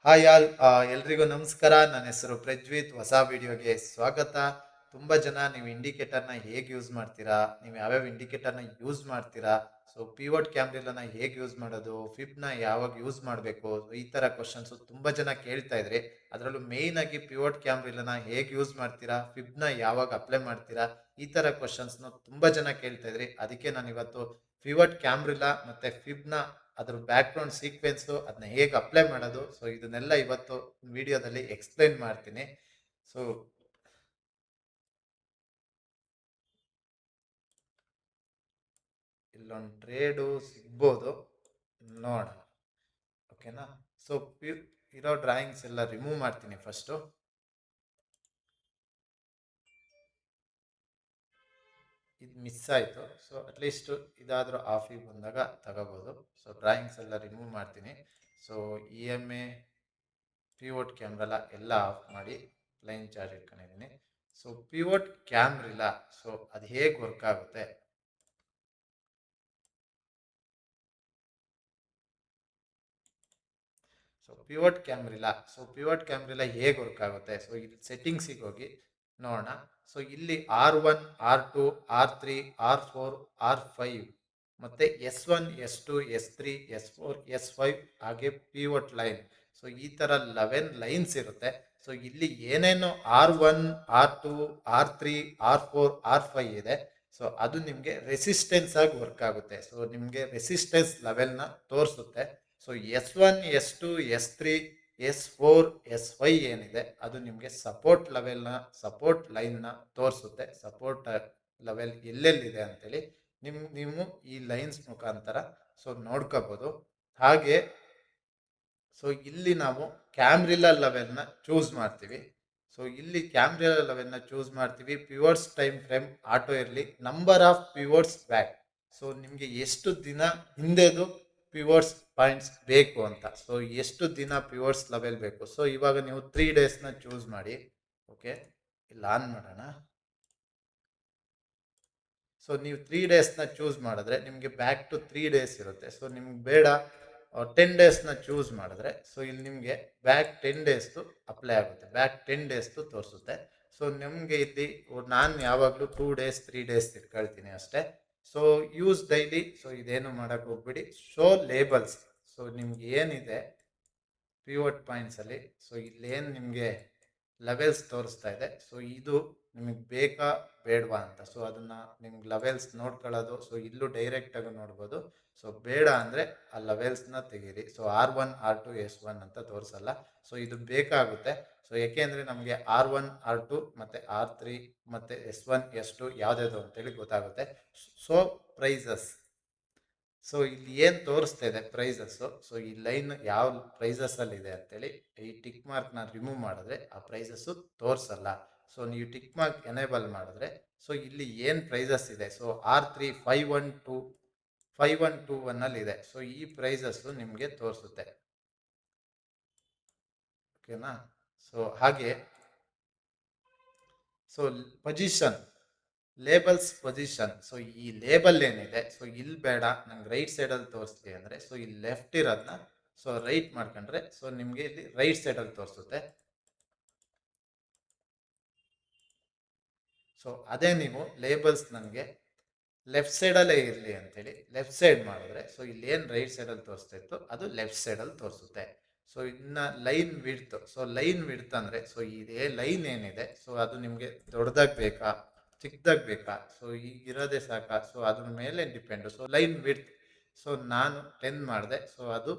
Hi all, ಎಲ್ರಿಗೂ ನಮಸ್ಕಾರ. ನನ್ನ ಹೆಸರು ಪ್ರಜ್ವಿತ್. ಹೊಸ ವಿಡಿಯೋಗೆ ಸ್ವಾಗತ. ತುಂಬ ಜನ ನೀವು ಇಂಡಿಕೇಟರ್ನ ಹೇಗೆ ಯೂಸ್ ಮಾಡ್ತೀರಾ, ನೀವು ಯಾವ್ಯಾವ ಇಂಡಿಕೇಟರ್ನ ಯೂಸ್ ಮಾಡ್ತೀರಾ, ಸೊ ಪಿವೋಟ್ ಕ್ಯಾಮ್ರಿಲನ ಹೇಗೆ ಯೂಸ್ ಮಾಡೋದು, ಫಿಬ್ನ ಯಾವಾಗ ಯೂಸ್ ಮಾಡಬೇಕು, ಈ ಥರ ಕ್ವಶನ್ಸು ತುಂಬ ಜನ ಕೇಳ್ತಾ ಇದ್ರಿ. ಅದರಲ್ಲೂ ಮೇಯ್ನ್ ಆಗಿ ಪಿವೋಟ್ ಕ್ಯಾಮ್ರಿಲನ ಹೇಗೆ ಯೂಸ್ ಮಾಡ್ತೀರಾ, ಫಿಬ್ನ ಯಾವಾಗ ಅಪ್ಲೈ ಮಾಡ್ತೀರಾ, ಈ ಥರ ಕ್ವಶನ್ಸ್ನ ತುಂಬ ಜನ ಕೇಳ್ತಾ ಇದ್ರಿ. ಅದಕ್ಕೆ ನಾನು ಇವತ್ತು ಪಿವೋಟ್ ಕ್ಯಾಮ್ರಿಲ ಮತ್ತು ಫಿಬ್ನ ಅದ್ರ ಬ್ಯಾಕ್ ಗ್ರೌಂಡ್ ಸೀಕ್ವೆನ್ಸು ಅದನ್ನ ಹೇಗೆ ಅಪ್ಲೈ ಮಾಡೋದು, ಸೊ ಇದನ್ನೆಲ್ಲ ಇವತ್ತು ವಿಡಿಯೋದಲ್ಲಿ ಎಕ್ಸ್ಪ್ಲೈನ್ ಮಾಡ್ತೀನಿ. ಸೊ ಇಲ್ಲೊಂದು ಟ್ರೇಡು ಸಿಗ್ಬೋದು, ನೋಡೋಣ. ಓಕೆನಾ. ಸೊ ಇರೋ ಡ್ರಾಯಿಂಗ್ಸ್ ಎಲ್ಲ ರಿಮೂವ್ ಮಾಡ್ತೀನಿ ಫಸ್ಟು. ಇದು ಮಿಸ್ ಆಯಿತು, ಸೊ ಅಟ್ಲೀಸ್ಟ್ ಇದಾದರೂ ಆಫಿಗೆ ಬಂದಾಗ ತಗೋಬೋದು. ಸೊ ಡ್ರಾಯಿಂಗ್ಸ್ ಎಲ್ಲ ರಿಮೂವ್ ಮಾಡ್ತೀನಿ. ಸೊ EMA ಪಿವೋಟ್ ಕ್ಯಾಮ್ರಲ್ಲ ಎಲ್ಲ ಆಫ್ ಮಾಡಿ ಲೈನ್ ಚಾರ್ಜ್ ಇಟ್ಕೊಂಡಿದ್ದೀನಿ. ಸೊ ಪಿವೋಟ್ ಕ್ಯಾಮ್ರಿಲ್ಲ, ಸೊ ಅದು ಹೇಗೆ ವರ್ಕ್ ಆಗುತ್ತೆ. ಪಿವೋಟ್ ಕ್ಯಾಮ್ರಿಲ್ಲ ಹೇಗೆ ವರ್ಕ್ ಆಗುತ್ತೆ. ಸೊ ಇಲ್ಲಿ ಸೆಟ್ಟಿಂಗ್ಸಿಗೆ ಹೋಗಿ ನೋಡೋಣ. ಸೊ ಇಲ್ಲಿ R1, R2, R3, R4, R5 ಮತ್ತು S1, S2, S3, S4, S5 ಹಾಗೆ ಪಿವೋಟ್ ಲೈನ್. ಸೊ ಈ ಥರ 11 ಲೈನ್ಸ್ ಇರುತ್ತೆ. ಸೊ ಇಲ್ಲಿ ಏನೇನು R1, R2, R3, R4, R5 ಇದೆ, ಸೊ ಅದು ನಿಮಗೆ ರೆಸಿಸ್ಟೆನ್ಸ್ ಆಗಿ ವರ್ಕ್ ಆಗುತ್ತೆ. ಸೊ ನಿಮಗೆ ರೆಸಿಸ್ಟೆನ್ಸ್ ಲೆವೆಲ್ನ ತೋರಿಸುತ್ತೆ. So S1, S2, S3, S4, S5 ಏನಿದೆ ಅದು ನಿಮಗೆ ಸಪೋರ್ಟ್ ಲೈನ್ನ ತೋರಿಸುತ್ತೆ. ಸಪೋರ್ಟ್ ಲೆವೆಲ್ ಎಲ್ಲೆಲ್ಲಿದೆ ಅಂತೇಳಿ ನೀವು ಈ ಲೈನ್ಸ್ ಮುಖಾಂತರ ಸೊ ನೋಡ್ಕೋಬೋದು. ಹಾಗೆ ಸೊ ಇಲ್ಲಿ ನಾವು ಕ್ಯಾಮ್ರಿಲಾ ಲೆವೆಲ್ನ ಚೂಸ್ ಮಾಡ್ತೀವಿ. ಸೊ ಇಲ್ಲಿ ಕ್ಯಾಮ್ರಿಲಾ ಲೆವೆಲ್ನ ಚೂಸ್ ಮಾಡ್ತೀವಿ. ಪಿವೋಟ್ಸ್ ಟೈಮ್ ಫ್ರೇಮ್ ಆಟೋ ಇರಲಿ, ನಂಬರ್ ಆಫ್ ಪಿವೋಟ್ಸ್ ಬ್ಯಾಕ್. ಸೊ ನಿಮಗೆ ಎಷ್ಟು ದಿನ ಹಿಂದೆದು ಪಿವೋಟ್ಸ್ ಪಾಯಿಂಟ್ಸ್ ಬೇಕು ಅಂತ. ಸೊ ಎಷ್ಟು ದಿನ ಪಿವೋಟ್ಸ್ ಲೆವೆಲ್ ಬೇಕು. ಸೊ ಇವಾಗ ನೀವು 3 ಡೇಸ್ನ ಚೂಸ್ ಮಾಡಿ. ಓಕೆ, ಇಲ್ಲಿ ಆನ್ ಮಾಡೋಣ. ಸೊ ನೀವು 3 ಡೇಸ್ನ ಚೂಸ್ ಮಾಡಿದ್ರೆ ನಿಮಗೆ ಬ್ಯಾಕ್ ಟು 3 ಡೇಸ್ ಇರುತ್ತೆ. ಸೊ ನಿಮ್ಗೆ ಬೇಡ 10 ಡೇಸ್ನ ಚೂಸ್ ಮಾಡಿದ್ರೆ, ಸೊ ಇಲ್ಲಿ ನಿಮಗೆ ಬ್ಯಾಕ್ 10 ಡೇಸ್ದು ಅಪ್ಲೈ ಆಗುತ್ತೆ, ಬ್ಯಾಕ್ 10 ಡೇಸ್ದು ತೋರಿಸುತ್ತೆ. ಸೊ ನಿಮಗೆ ಇಲ್ಲಿ ನಾನು ಯಾವಾಗಲೂ 2 ಡೇಸ್ 3 ಡೇಸ್ ಇಟ್ಕೊಳ್ತೀನಿ ಅಷ್ಟೇ. So use daily. ಸೊ ಇದೇನು ಮಾಡೋಕ್ಕೆ ಹೋಗ್ಬಿಡಿ. Show labels. ಸೊ ನಿಮ್ಗೆ ಏನಿದೆ ಪಿವೋಟ್ ಪಾಯಿಂಟ್ಸಲ್ಲಿ, ಸೊ ಇಲ್ಲೇನು ನಿಮಗೆ ಲೆವೆಲ್ಸ್ ತೋರಿಸ್ತಾ ಇದೆ, ಸೊ ಇದು ನಿಮಗೆ ಬೇಕಾ ಬೇಡವಾ ಅಂತ. ಸೊ ಅದನ್ನು ನಿಮ್ಗೆ ಲೆವೆಲ್ಸ್ ನೋಡ್ಕೊಳ್ಳೋದು. ಸೊ ಇಲ್ಲೂ ಡೈರೆಕ್ಟಾಗಿ ನೋಡ್ಬೋದು. ಸೊ ಬೇಡ ಅಂದರೆ ಆ ಲೆವೆಲ್ಸ್ನ ತೆಗೀರಿ. ಸೊ R1, R2, S1 ಅಂತ ತೋರಿಸಲ್ಲ. ಸೊ ಇದು ಬೇಕಾಗುತ್ತೆ. ಸೊ ಏಕೆಂದರೆ ನಮಗೆ R1, R2 ಮತ್ತು R3 ಮತ್ತು S1, S2 ಯಾವುದ್ಯಾವುದು ಅಂತೇಳಿ ಗೊತ್ತಾಗುತ್ತೆ. So prices. ಸೊ ಇಲ್ಲಿ ಏನು ತೋರಿಸ್ತಾ ಇದೆ ಪ್ರೈಸಸ್ಸು, ಸೊ ಈ ಲೈನ್ ಯಾವ ಪ್ರೈಸಸ್ಸಲ್ಲಿ ಇದೆ ಅಂತೇಳಿ ಈ ಟಿಕ್ ಮಾರ್ಕ್ನ ರಿಮೂವ್ ಮಾಡಿದ್ರೆ ಆ ಪ್ರೈಸಸ್ಸು ತೋರಿಸಲ್ಲ. ಸೊ ನೀವು ಟಿಕ್ ಮಾರ್ಕ್ ಎನೇಬಲ್ ಮಾಡಿದ್ರೆ ಸೊ ಇಲ್ಲಿ ಏನು ಪ್ರೈಸಸ್ ಇದೆ, ಸೊ R3 5121 ಇದೆ. ಸೊ ಈ ಪ್ರೈಸಸ್ಸು ನಿಮಗೆ ತೋರಿಸುತ್ತೆ. ಓಕೆನಾ. ಸೊ ಹಾಗೆ so position, labels position. So ಈ ಲೇಬಲ್ ಏನಿದೆ, ಸೊ ಇಲ್ಲಿ ಬೇಡ ನಂಗೆ ರೈಟ್ ಸೈಡಲ್ಲಿ ತೋರಿಸ್ತೀವಿ ಅಂದರೆ, ಸೊ ಇಲ್ಲಿ ಲೆಫ್ಟ್ ಇರೋದನ್ನ ಸೊ ರೈಟ್ ಮಾಡ್ಕೊಂಡ್ರೆ ಸೊ ನಿಮಗೆ ಇಲ್ಲಿ ರೈಟ್ ಸೈಡಲ್ಲಿ ತೋರಿಸುತ್ತೆ. ಸೊ ಅದೇ ನೀವು ಲೇಬಲ್ಸ್ ನನಗೆ ಲೆಫ್ಟ್ ಸೈಡಲ್ಲೇ ಇರಲಿ ಅಂತೇಳಿ ಲೆಫ್ಟ್ ಸೈಡ್ ಮಾಡಿದ್ರೆ, ಸೊ ಇಲ್ಲಿ ಏನು ರೈಟ್ ಸೈಡಲ್ಲಿ ತೋರಿಸ್ತಾ ಇತ್ತು ಅದು ಲೆಫ್ಟ್ ಸೈಡಲ್ಲಿ ತೋರಿಸುತ್ತೆ. ಸೊ ಇನ್ನು line width. So line width ಅಂದರೆ ಸೊ ಇದೇ ಲೈನ್ ಏನಿದೆ, ಸೊ ಅದು ನಿಮಗೆ ದೊಡ್ಡದಾಗಿ ಬೇಕಾ ಚಿಕ್ಕದಾಗಿ ಬೇಕಾ, ಸೊ ಈಗಿರೋದೇ ಸಾಕಾ, ಸೊ ಅದ್ರ ಮೇಲೆ depend. So line width, so ನಾನು 10 ಮಾಡಿದೆ, ಸೊ ಅದು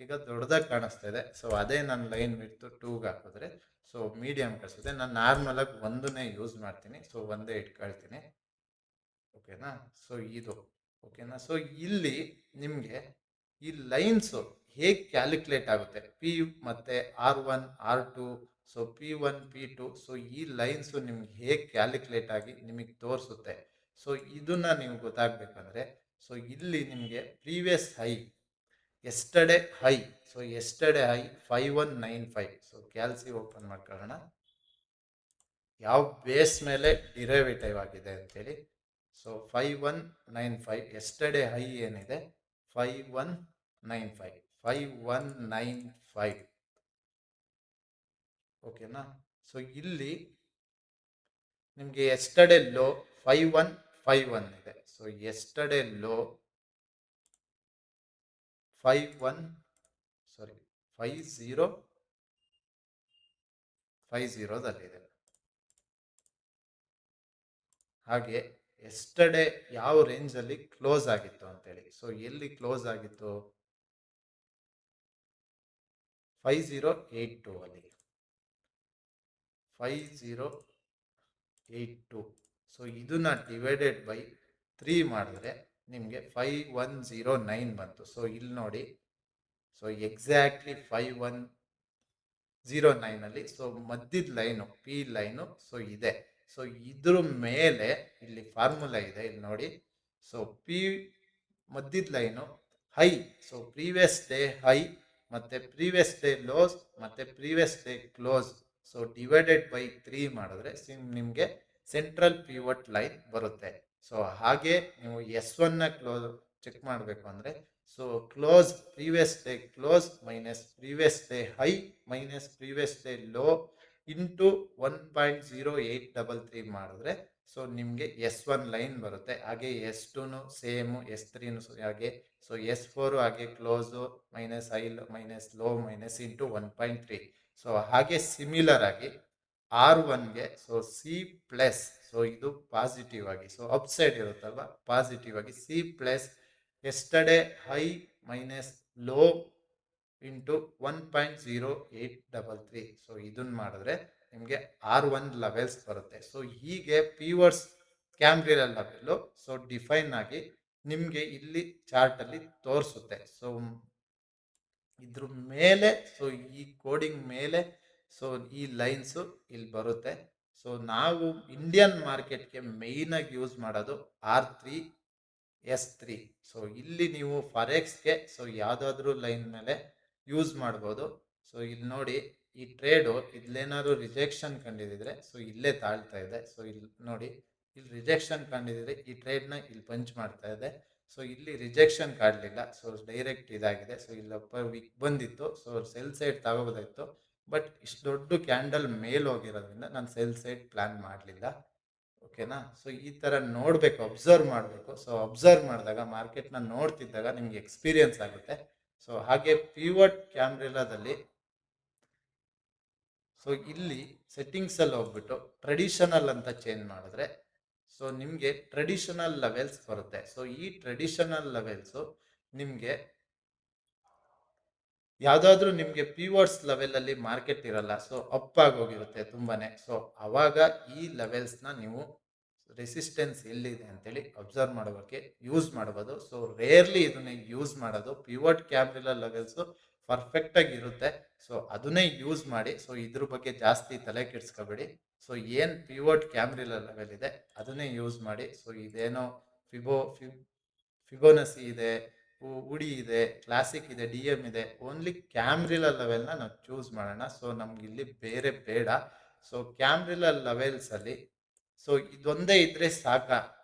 ಈಗ ದೊಡ್ಡದಾಗಿ ಕಾಣಿಸ್ತಾ ಇದೆ. ಸೊ ಅದೇ ನಾನು ಲೈನ್ ವಿಡ್ತು 2ಗೆ ಹಾಕಿದ್ರೆ ಸೊ ಮೀಡಿಯಮ್ ಕಾಣಿಸುತ್ತೆ. ನಾನು ನಾರ್ಮಲಾಗಿ ಒಂದನ್ನೇ ಯೂಸ್ ಮಾಡ್ತೀನಿ. ಸೊ ಒಂದೇ ಇಟ್ಕೊಳ್ತೀನಿ. ಓಕೆನಾ. ಸೊ ಇದು ಓಕೆನಾ. ಸೊ ಇಲ್ಲಿ ನಿಮಗೆ ಈ ಲೈನ್ಸು ಹೇಗೆ ಕ್ಯಾಲ್ಕುಲೇಟ್ ಆಗುತ್ತೆ, P ಮತ್ತು R1, R2, so P1, P2. So ಈ ಲೈನ್ಸು ನಿಮ್ಗೆ ಹೇಗೆ ಕ್ಯಾಲ್ಕುಲೇಟ್ ಆಗಿ ನಿಮಗೆ ತೋರಿಸುತ್ತೆ. ಸೊ ಇದನ್ನು ನೀವು ಗೊತ್ತಾಗಬೇಕಂದ್ರೆ, ಸೊ ಇಲ್ಲಿ ನಿಮಗೆ previous high, yesterday high. So yesterday high 5195. So calci open ಮಾಡ್ಕೊಳ್ಳೋಣ, ಯಾವ ಬೇಸ್ ಮೇಲೆ ಡಿರೈವೇಟಿವ್ ಆಗಿದೆ ಅಂತೇಳಿ. ಸೊ 5195 ಎಸ್ಟರ್ಡೇ ಹೈ ಏನಿದೆ 5195. ಓಕೆನಾ. ಸೊ ಇಲ್ಲಿ ನಿಮಗೆ ಎಸ್ಟರ್ಡೇ ಲೋ 5151 ಇದೆ. ಸೊ ಎಸ್ಟರ್ಡೇ ಲೋ 51, ಸಾರಿ 5050ದಲ್ಲಿದೆ. ಹಾಗೆ ಎಸ್ಟರ್ಡೇ ಯಾವ ರೇಂಜಲ್ಲಿ ಕ್ಲೋಸ್ ಆಗಿತ್ತು ಅಂತೇಳಿ. ಸೊ ಎಲ್ಲಿ ಕ್ಲೋಸ್ ಆಗಿತ್ತು? 5082 ಅಲ್ಲಿ, 5082. ಸೊ ಇದನ್ನ ಡಿವೈಡೆಡ್ ಬೈ 3 ಮಾಡಿದ್ರೆ ನಿಮಗೆ 5109 ಬಂತು. ಸೊ ಇಲ್ಲಿ ನೋಡಿ, ಸೊ ಎಕ್ಸಾಕ್ಟ್ಲಿ 5109 ಅಲ್ಲಿ ಸೊ ಮಧ್ಯದ ಲೈನು ಪಿ ಲೈನು ಸೊ ಇದೆ. ಸೊ ಇದ್ರ ಮೇಲೆ ಇಲ್ಲಿ ಫಾರ್ಮುಲಾ ಇದೆ, ಇಲ್ಲಿ ನೋಡಿ. ಸೊ ಪಿ ಮಧ್ಯದ line high, so previous day high ಮತ್ತೆ ಪ್ರೀವಿಯಸ್ ಡೇ ಲೋಸ್ ಮತ್ತೆ previous day close, so divided by 3 ಮಾಡಿದ್ರೆ ನಿಮಗೆ ಸೆಂಟ್ರಲ್ ಪಿವಟ್ ಲೈನ್ ಬರುತ್ತೆ. ಸೊ ಹಾಗೆ ನೀವು S1 ನ ಕ್ಲೋಸ್ ಚೆಕ್ ಮಾಡಬೇಕು ಅಂದರೆ, so close previous day close minus previous day high minus previous day low into 1.0833 ಮಾಡಿದ್ರೆ ಸೊ ನಿಮಗೆ S1 ಲೈನ್ ಬರುತ್ತೆ. ಹಾಗೆ S2 ಸೇಮು, S3 ಹಾಗೆ, ಸೊ S4 ಹಾಗೆ close minus high minus low minus into 1.3. So ಹಾಗೆ similar ಆಗಿ R1ಗೆ so C plus, so ಇದು positive ಆಗಿ, ಸೊ ಅಪ್ ಸೈಡ್ ಇರುತ್ತಲ್ವ, ಪಾಸಿಟಿವ್ ಆಗಿ C plus yesterday high minus low into 1.0833. So ಇದನ್ನ ಮಾಡಿದ್ರೆ ನಿಮಗೆ R1 ಲೆವೆಲ್ಸ್ ಬರುತ್ತೆ. ಸೊ ಹೀಗೆ ಪಿವಟ್ಸ್ ಕ್ಯಾಂಬ್ರಿಯಲ್ ಲೆವೆಲ್ಲು ಸೊ ಡಿಫೈನ್ ಆಗಿ ನಿಮಗೆ ಇಲ್ಲಿ ಚಾರ್ಟಲ್ಲಿ ತೋರಿಸುತ್ತೆ. ಸೊ ಇದ್ರ ಮೇಲೆ, ಸೊ ಈ ಕೋಡಿಂಗ್ ಮೇಲೆ ಸೊ ಈ ಲೈನ್ಸು ಇಲ್ಲಿ ಬರುತ್ತೆ. ಸೊ ನಾವು ಇಂಡಿಯನ್ ಮಾರ್ಕೆಟ್ಗೆ ಮೇಯ್ನಾಗಿ ಯೂಸ್ ಮಾಡೋದು R3 S3. ಸೊ ಇಲ್ಲಿ ನೀವು ಫಾರೆಕ್ಸ್ಗೆ ಸೊ ಯಾವುದಾದ್ರೂ ಲೈನ್ ಮೇಲೆ ಯೂಸ್ ಮಾಡ್ಬೋದು. ಸೊ ಇಲ್ಲಿ ನೋಡಿ, ಈ ಟ್ರೇಡು ಇಲ್ಲೇನಾದ್ರು ರಿಜೆಕ್ಷನ್ ಕಂಡಿದ್ರೆ ಸೊ ಇಲ್ಲೇ ತಾಳ್ತಾ ಇದೆ. ಸೊ ಇಲ್ಲಿ ನೋಡಿ, ಇಲ್ಲಿ ರಿಜೆಕ್ಷನ್ ಕಂಡಿದ್ರೆ ಈ ಟ್ರೇಡ್ನ ಇಲ್ಲಿ ಪಂಚ್ ಮಾಡ್ತಾ ಇದೆ. ಸೊ ಇಲ್ಲಿ ರಿಜೆಕ್ಷನ್ ಕಾಡಲಿಲ್ಲ, ಸೊ ಡೈರೆಕ್ಟ್ ಇದಾಗಿದೆ. ಸೊ ಇಲ್ಲಪ್ಪ ವಿಕ್ ಬಂದಿತ್ತು, ಸೊ ಸೆಲ್ ಸೈಡ್ ತಗೋಬೋದಾಯ್ತು, ಬಟ್ ಇಷ್ಟು ದೊಡ್ಡ ಕ್ಯಾಂಡಲ್ ಮೇಲ್ ಹೋಗಿರೋದ್ರಿಂದ ನಾನು ಸೆಲ್ ಸೈಡ್ ಪ್ಲಾನ್ ಮಾಡಲಿಲ್ಲ. ಓಕೆನಾ. ಸೊ ಈ ಥರ ನೋಡಬೇಕು, ಅಬ್ಸರ್ವ್ ಮಾಡಬೇಕು. ಸೊ ಅಬ್ಸರ್ವ್ ಮಾಡಿದಾಗ, ಮಾರ್ಕೆಟ್ನ ನೋಡ್ತಿದ್ದಾಗ ನಿಮ್ಗೆ ಎಕ್ಸ್ಪೀರಿಯನ್ಸ್ ಆಗುತ್ತೆ. ಸೊ ಹಾಗೆ ಪಿವಟ್ ಕ್ಯಾಮ್ರಿಲಾದಲ್ಲಿ ಸೊ ಇಲ್ಲಿ ಸೆಟ್ಟಿಂಗ್ಸಲ್ಲಿ ಹೋಗ್ಬಿಟ್ಟು ಟ್ರೆಡಿಷನಲ್ ಅಂತ ಚೇಂಜ್ ಮಾಡಿದ್ರೆ ಸೊ ನಿಮಗೆ ಟ್ರೆಡಿಷನಲ್ ಲೆವೆಲ್ಸ್ ಬರುತ್ತೆ. ಸೊ ಈ ಟ್ರೆಡಿಷನಲ್ ಲೆವೆಲ್ಸು ನಿಮಗೆ ಯಾವುದಾದ್ರೂ ನಿಮಗೆ ಪಿವಟ್ಸ್ ಲೆವೆಲಲ್ಲಿ ಮಾರ್ಕೆಟ್ ಇರಲ್ಲ, ಸೊ ಅಪ್ ಆಗೋಗಿರುತ್ತೆ ತುಂಬಾನೇ. ಸೊ ಅವಾಗ ಈ ಲೆವೆಲ್ಸ್ನ ನೀವು ರೆಸಿಸ್ಟೆನ್ಸ್ ಎಲ್ಲಿದೆ ಅಂತೇಳಿ ಅಬ್ಸರ್ವ್ ಮಾಡೋಕ್ಕೆ ಯೂಸ್ ಮಾಡ್ಬೋದು. ಸೊ ರೇರ್ಲಿ ಇದನ್ನೇ ಯೂಸ್ ಮಾಡೋದು. ಪಿವಟ್ ಕ್ಯಾಮ್ರಿಲಾ ಲೆವೆಲ್ಸು ಪರ್ಫೆಕ್ಟಾಗಿ ಇರುತ್ತೆ, ಸೊ ಅದನ್ನೇ ಯೂಸ್ ಮಾಡಿ. ಸೊ ಇದ್ರ ಬಗ್ಗೆ ಜಾಸ್ತಿ ತಲೆ ಕೆಡಿಸ್ಕೋಬೇಡಿ. ಸೊ ಏನು ಪಿವಟ್ ಕ್ಯಾಮ್ರಿಲಾ ಲೆವೆಲ್ ಇದೆ ಅದನ್ನೇ ಯೂಸ್ ಮಾಡಿ. ಸೊ ಇದೇನೋ ಫಿಬೋನಸಿ ಇದೆ, ಉಡಿ ಇದೆ, ಕ್ಲಾಸಿಕ್ ಇದೆ, DM ಇದೆ, ಓನ್ಲಿ ಕ್ಯಾಮ್ರಿಲಾ ಲೆವೆಲ್ನ ನಾವು ಚೂಸ್ ಮಾಡೋಣ. ಸೊ ನಮ್ಗೆ ಇಲ್ಲಿ ಬೇರೆ ಬೇಡ. ಸೊ ಕ್ಯಾಮ್ರಿಲಾ ಲೆವೆಲ್ಸಲ್ಲಿ ಸೊ ಇದೊಂದೇ ಇದ್ರೆ ಸಾಕಾ?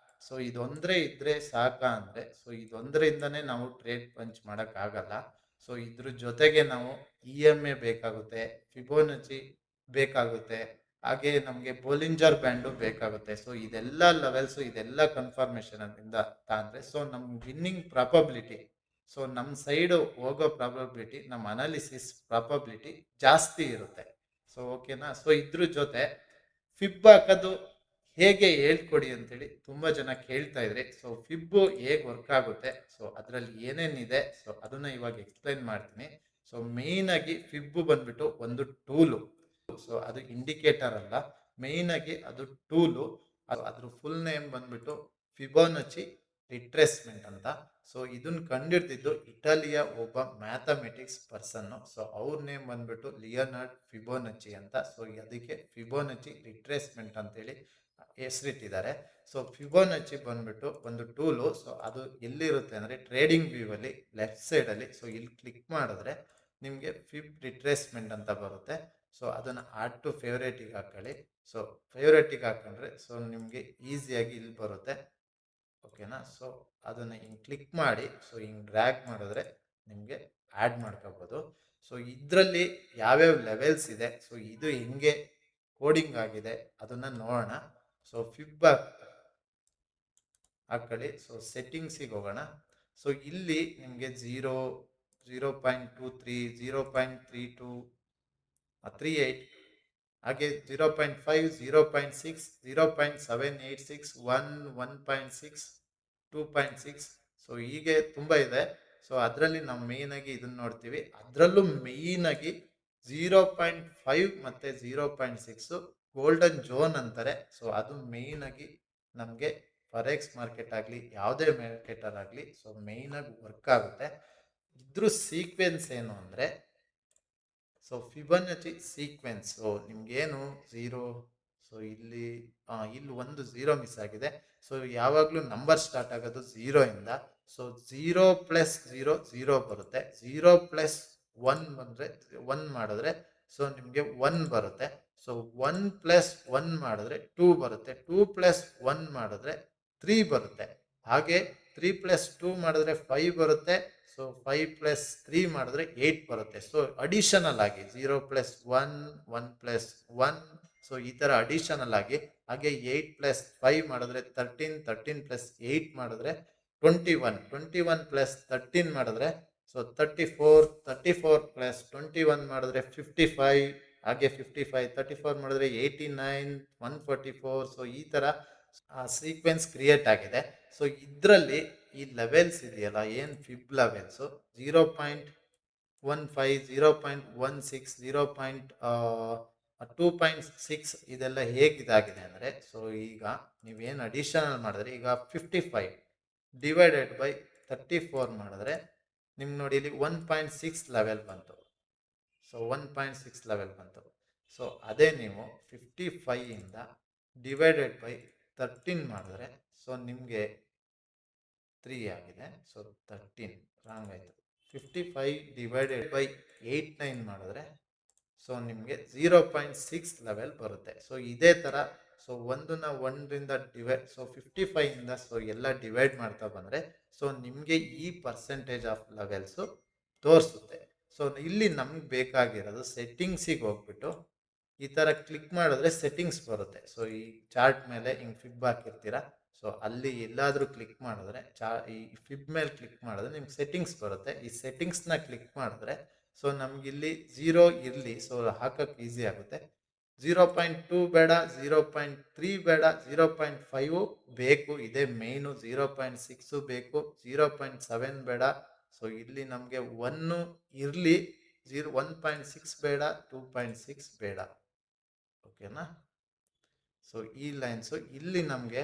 ಸೊ ಇದೊಂದೇ ಇದ್ರೆ ಸಾಕಾ ಅಂದರೆ, ಸೊ ಇದೊಂದರಿಂದನೇ ನಾವು ಟ್ರೇಡ್ ಪಂಚ್ ಮಾಡೋಕ್ಕಾಗಲ್ಲ. ಸೊ ಇದ್ರ ಜೊತೆಗೆ ನಾವು EMA ಬೇಕಾಗುತ್ತೆ, ಫಿಬೋನಚಿ ಬೇಕಾಗುತ್ತೆ, ಹಾಗೆ ನಮಗೆ ಬೋಲಿಂಜರ್ ಬ್ಯಾಂಡು ಬೇಕಾಗುತ್ತೆ. ಸೊ ಇದೆಲ್ಲ ಲೆವೆಲ್ಸು, ಇದೆಲ್ಲ ಕನ್ಫರ್ಮೇಷನ್ ಇಂದ ತಾಂದ್ರೆ ಸೊ ನಮ್ಮ ವಿನ್ನಿಂಗ್ ಪ್ರಾಬಬಿಲಿಟಿ, ಸೊ ನಮ್ಮ ಸೈಡು ಹೋಗೋ ಪ್ರಾಬಬಿಲಿಟಿ, ನಮ್ಮ ಅನಾಲಿಸಿಸ್ ಪ್ರಾಬಬಿಲಿಟಿ ಜಾಸ್ತಿ ಇರುತ್ತೆ. ಸೊ ಓಕೆನಾ. ಸೊ ಇದ್ರ ಜೊತೆ ಫಿಬ್ ಹಾಕೋದು ಹೇಗೆ ಹೇಳ್ಕೊಡಿ ಅಂತೇಳಿ ತುಂಬ ಜನ ಕೇಳ್ತಾ ಇದ್ರಿ. ಸೊ ಫಿಬ್ಬು ಹೇಗೆ ವರ್ಕ್ ಆಗುತ್ತೆ, ಸೊ ಅದರಲ್ಲಿ ಏನೇನಿದೆ ಸೊ ಅದನ್ನ ಇವಾಗ ಎಕ್ಸ್ಪ್ಲೈನ್ ಮಾಡ್ತೀನಿ. ಸೊ ಮೇಯ್ನಾಗಿ ಫಿಬ್ಬು ಬಂದ್ಬಿಟ್ಟು ಒಂದು ಟೂಲು. ಸೊ ಅದು ಇಂಡಿಕೇಟರ್ ಅಲ್ಲ, ಮೇಯ್ನಾಗಿ ಅದು ಟೂಲು. ಅದ್ರ ಫುಲ್ ನೇಮ್ ಬಂದ್ಬಿಟ್ಟು ಫಿಬೋನಚಿ ರಿಟ್ರೇಸ್ಮೆಂಟ್ ಅಂತ. ಸೊ ಇದನ್ನ ಕಂಡಿಡ್ದಿದ್ದು ಇಟಲಿಯ ಒಬ್ಬ ಮ್ಯಾಥಮೆಟಿಕ್ಸ್ ಪರ್ಸನ್ನು. ಸೊ ಅವ್ರ ನೇಮ್ ಬಂದ್ಬಿಟ್ಟು ಲಿಯೋನಾರ್ಡ್ ಫಿಬೋನಚಿ ಅಂತ. ಸೊ ಅದಕ್ಕೆ ಫಿಬೋನಚಿ ರಿಟ್ರೇಸ್ಮೆಂಟ್ ಅಂತೇಳಿ ಹೆಸರಿಟ್ಟಿದ್ದಾರೆ. ಸೊ ಫಿಬೋನಚಿ ಬಂದ್ಬಿಟ್ಟು ಒಂದು ಟೂಲು. ಸೊ ಅದು ಎಲ್ಲಿರುತ್ತೆ ಅಂದರೆ ಟ್ರೇಡಿಂಗ್ ವ್ಯೂವಲ್ಲಿ ಲೆಫ್ಟ್ ಸೈಡಲ್ಲಿ. ಸೊ ಇಲ್ಲಿ ಕ್ಲಿಕ್ ಮಾಡಿದ್ರೆ ನಿಮಗೆ ಫಿಬ್ ರಿಟ್ರೇಸ್ಮೆಂಟ್ ಅಂತ ಬರುತ್ತೆ. ಸೊ ಅದನ್ನು ಆಡ್ ಟು ಫೇವ್ರೇಟಿಗೆ ಹಾಕೊಳ್ಳಿ. ಸೊ ಫೇವ್ರೇಟಿಗೆ ಹಾಕೊಂಡ್ರೆ ಸೊ ನಿಮಗೆ ಈಸಿಯಾಗಿ ಇಲ್ಲಿ ಬರುತ್ತೆ. ಓಕೆನಾ. ಸೊ ಅದನ್ನು ಹಿಂಗೆ ಕ್ಲಿಕ್ ಮಾಡಿ ಸೊ ಹಿಂಗೆ ಡ್ರ್ಯಾಗ್ ಮಾಡಿದ್ರೆ ನಿಮಗೆ ಆ್ಯಡ್ ಮಾಡ್ಕೋಬೋದು. ಸೊ ಇದರಲ್ಲಿ ಯಾವ್ಯಾವ ಲೆವೆಲ್ಸ್ ಇದೆ, ಸೊ ಇದು ಹೆಂಗೆ ಕೋಡಿಂಗ್ ಆಗಿದೆ ಅದನ್ನ ನೋಡೋಣ. ಸೊ ಫಿಬ್ ಹಾಕೊಳ್ಳಿ. ಸೊ ಸೆಟ್ಟಿಂಗ್ಸಿಗೆ ಹೋಗೋಣ. ಸೊ ಇಲ್ಲಿ ನಿಮಗೆ 0.23 0.32 38 ಹಾಗೆ 0.5 0.6 0.786 1 1.6 2.6. ಸೊ ಹೀಗೆ ತುಂಬ ಇದೆ. ಸೊ ಅದರಲ್ಲಿ ನಾವು ಮೇಯ್ನಾಗಿ ಇದನ್ನು ನೋಡ್ತೀವಿ. ಅದರಲ್ಲೂ ಮೇಯ್ನಾಗಿ 0.5 ಮತ್ತು 0.6 ಗೋಲ್ಡನ್ ಝೋನ್ ಅಂತಾರೆ. ಸೊ ಅದು ಮೇಯ್ನಾಗಿ ನಮಗೆ ಫಾರೆಕ್ಸ್ ಮಾರ್ಕೆಟ್ ಆಗಲಿ ಯಾವುದೇ ಮಾರ್ಕೆಟರ್ ಆಗಲಿ ಸೊ ಮೇಯ್ನಾಗಿ ವರ್ಕ್ ಆಗುತ್ತೆ. ಇದ್ರ ಸೀಕ್ವೆನ್ಸ್ ಏನು ಅಂದರೆ, ಸೊ ಫಿಬೊನಾಚಿ ಸೀಕ್ವೆನ್ಸ್. ಸೊ ನಿಮ್ಗೇನು ಝೀರೋ, ಸೊ ಇಲ್ಲಿ ಒಂದು ಝೀರೋ ಮಿಸ್ ಆಗಿದೆ. ಸೊ ಯಾವಾಗಲೂ ನಂಬರ್ ಸ್ಟಾರ್ಟ್ ಆಗೋದು ಝೀರೋಯಿಂದ. ಸೊ 0+0 ಬರುತ್ತೆ. 0+1 ಬಂದರೆ 1 ಮಾಡಿದ್ರೆ ಸೊ ನಿಮಗೆ 1 ಬರುತ್ತೆ. ಸೊ 1+1 ಮಾಡಿದ್ರೆ 2 ಬರುತ್ತೆ. 2+1 ಮಾಡಿದ್ರೆ 3 ಬರುತ್ತೆ. ಹಾಗೆ 3+2 ಮಾಡಿದ್ರೆ 5 ಬರುತ್ತೆ. ಸೊ 5+3 ಮಾಡಿದ್ರೆ 8 ಬರುತ್ತೆ. ಸೊ ಅಡಿಷನಲ್ ಆಗಿ 0+1 1+1 ಸೊ ಈ ಥರ ಅಡಿಷನಲ್ ಆಗಿ. ಹಾಗೆ 8+5 ಮಾಡಿದ್ರೆ 13 13+8 ಮಾಡಿದ್ರೆ 21 21+13 ಮಾಡಿದ್ರೆ ಸೊ 34 34+21 ಮಾಡಿದ್ರೆ 55 ಹಾಗೆ 55 34 ಮಾಡಿದ್ರೆ 89 144. ಸೊ ಈ ಥರ ಸೀಕ್ವೆನ್ಸ್ ಕ್ರಿಯೇಟ್ ಆಗಿದೆ. ಸೊ ಇದರಲ್ಲಿ ಈ ಲೆವೆಲ್ಸ್ ಇದೆಯಲ್ಲ, ಏನು ಫಿಬ್ ಲೆವೆಲ್ಸು 0.15 0.16 0.2.6 ಇದೆಲ್ಲ ಹೇಗಿದಾಗಿದೆ ಅಂದರೆ, ಸೊ ಈಗ ನೀವೇನು ಅಡಿಷನಲ್ ಮಾಡಿದ್ರೆ ಈಗ 55 ಡಿವೈಡೆಡ್ ಬೈ 34 ಮಾಡಿದ್ರೆ ನಿಮ್ಗೆ ನೋಡಿ ಇಲ್ಲಿ 1.6 ಲೆವೆಲ್ ಬಂತು. ಸೊ 1.6 ಲೆವೆಲ್ ಬಂತು. ಸೊ ಅದೇ ನೀವು 55ಇಂದ ಡಿವೈಡೆಡ್ ಬೈ 13 ಮಾಡಿದ್ರೆ ಸೊ ನಿಮಗೆ 3 ಆಗಿದೆ. ಸೊ 13 ರಾಂಗ್ ಆಯಿತು. 55 ಡಿವೈಡೆಡ್ ಬೈ 89 ಮಾಡಿದ್ರೆ ಸೊ ನಿಮಗೆ 0.6 ಲೆವೆಲ್ ಬರುತ್ತೆ. ಸೊ ಇದೇ ಥರ ಸೊ ಒಂದರಿಂದ ಡಿವೈಡ್, ಸೊ 55ಇಂದ ಸೊ ಎಲ್ಲ ಡಿವೈಡ್ ಮಾಡ್ತಾ ಬಂದರೆ ಸೊ ನಿಮಗೆ ಈ ಪರ್ಸೆಂಟೇಜ್ ಆಫ್ ಲೆವೆಲ್ಸು ತೋರಿಸುತ್ತೆ. ಸೊ ಇಲ್ಲಿ ನಮ್ಗೆ ಬೇಕಾಗಿರೋದು ಸೆಟ್ಟಿಂಗ್ಸಿಗೆ ಹೋಗ್ಬಿಟ್ಟು ಈ ಥರ ಕ್ಲಿಕ್ ಮಾಡಿದ್ರೆ ಸೆಟ್ಟಿಂಗ್ಸ್ ಬರುತ್ತೆ. ಸೊ ಈ ಚಾರ್ಟ್ ಮೇಲೆ ಹಿಂಗೆ ಫಿಬ್ ಹಾಕಿರ್ತೀರ. ಸೊ ಅಲ್ಲಿ ಎಲ್ಲಾದರೂ ಕ್ಲಿಕ್ ಮಾಡಿದ್ರೆ ಈ ಫಿಬ್ ಮೇಲೆ ಕ್ಲಿಕ್ ಮಾಡಿದ್ರೆ ನಿಮ್ಗೆ ಸೆಟ್ಟಿಂಗ್ಸ್ ಬರುತ್ತೆ. ಈ ಸೆಟ್ಟಿಂಗ್ಸ್ನ ಕ್ಲಿಕ್ ಮಾಡಿದ್ರೆ ಸೊ ನಮಗಿಲ್ಲಿ 0 ಇರಲಿ, ಸೊ ಹಾಕಕ್ಕೆ ಈಸಿ ಆಗುತ್ತೆ. 0.2 ಬೇಡ, 0.3 ಬೇಡ, 0.5 ಬೇಕು, ಇದೇ ಮೇಯ್ನು. 0.6 ಬೇಕು, 0.7 ಬೇಡ. ಸೊ ಇಲ್ಲಿ ನಮಗೆ 1 ಇರಲಿ, 1.6 ಬೇಡ, 2.6 ಬೇಡ. ಓಕೆನಾ? ಸೊ ಈ ಲೈನ್ಸು ಇಲ್ಲಿ ನಮಗೆ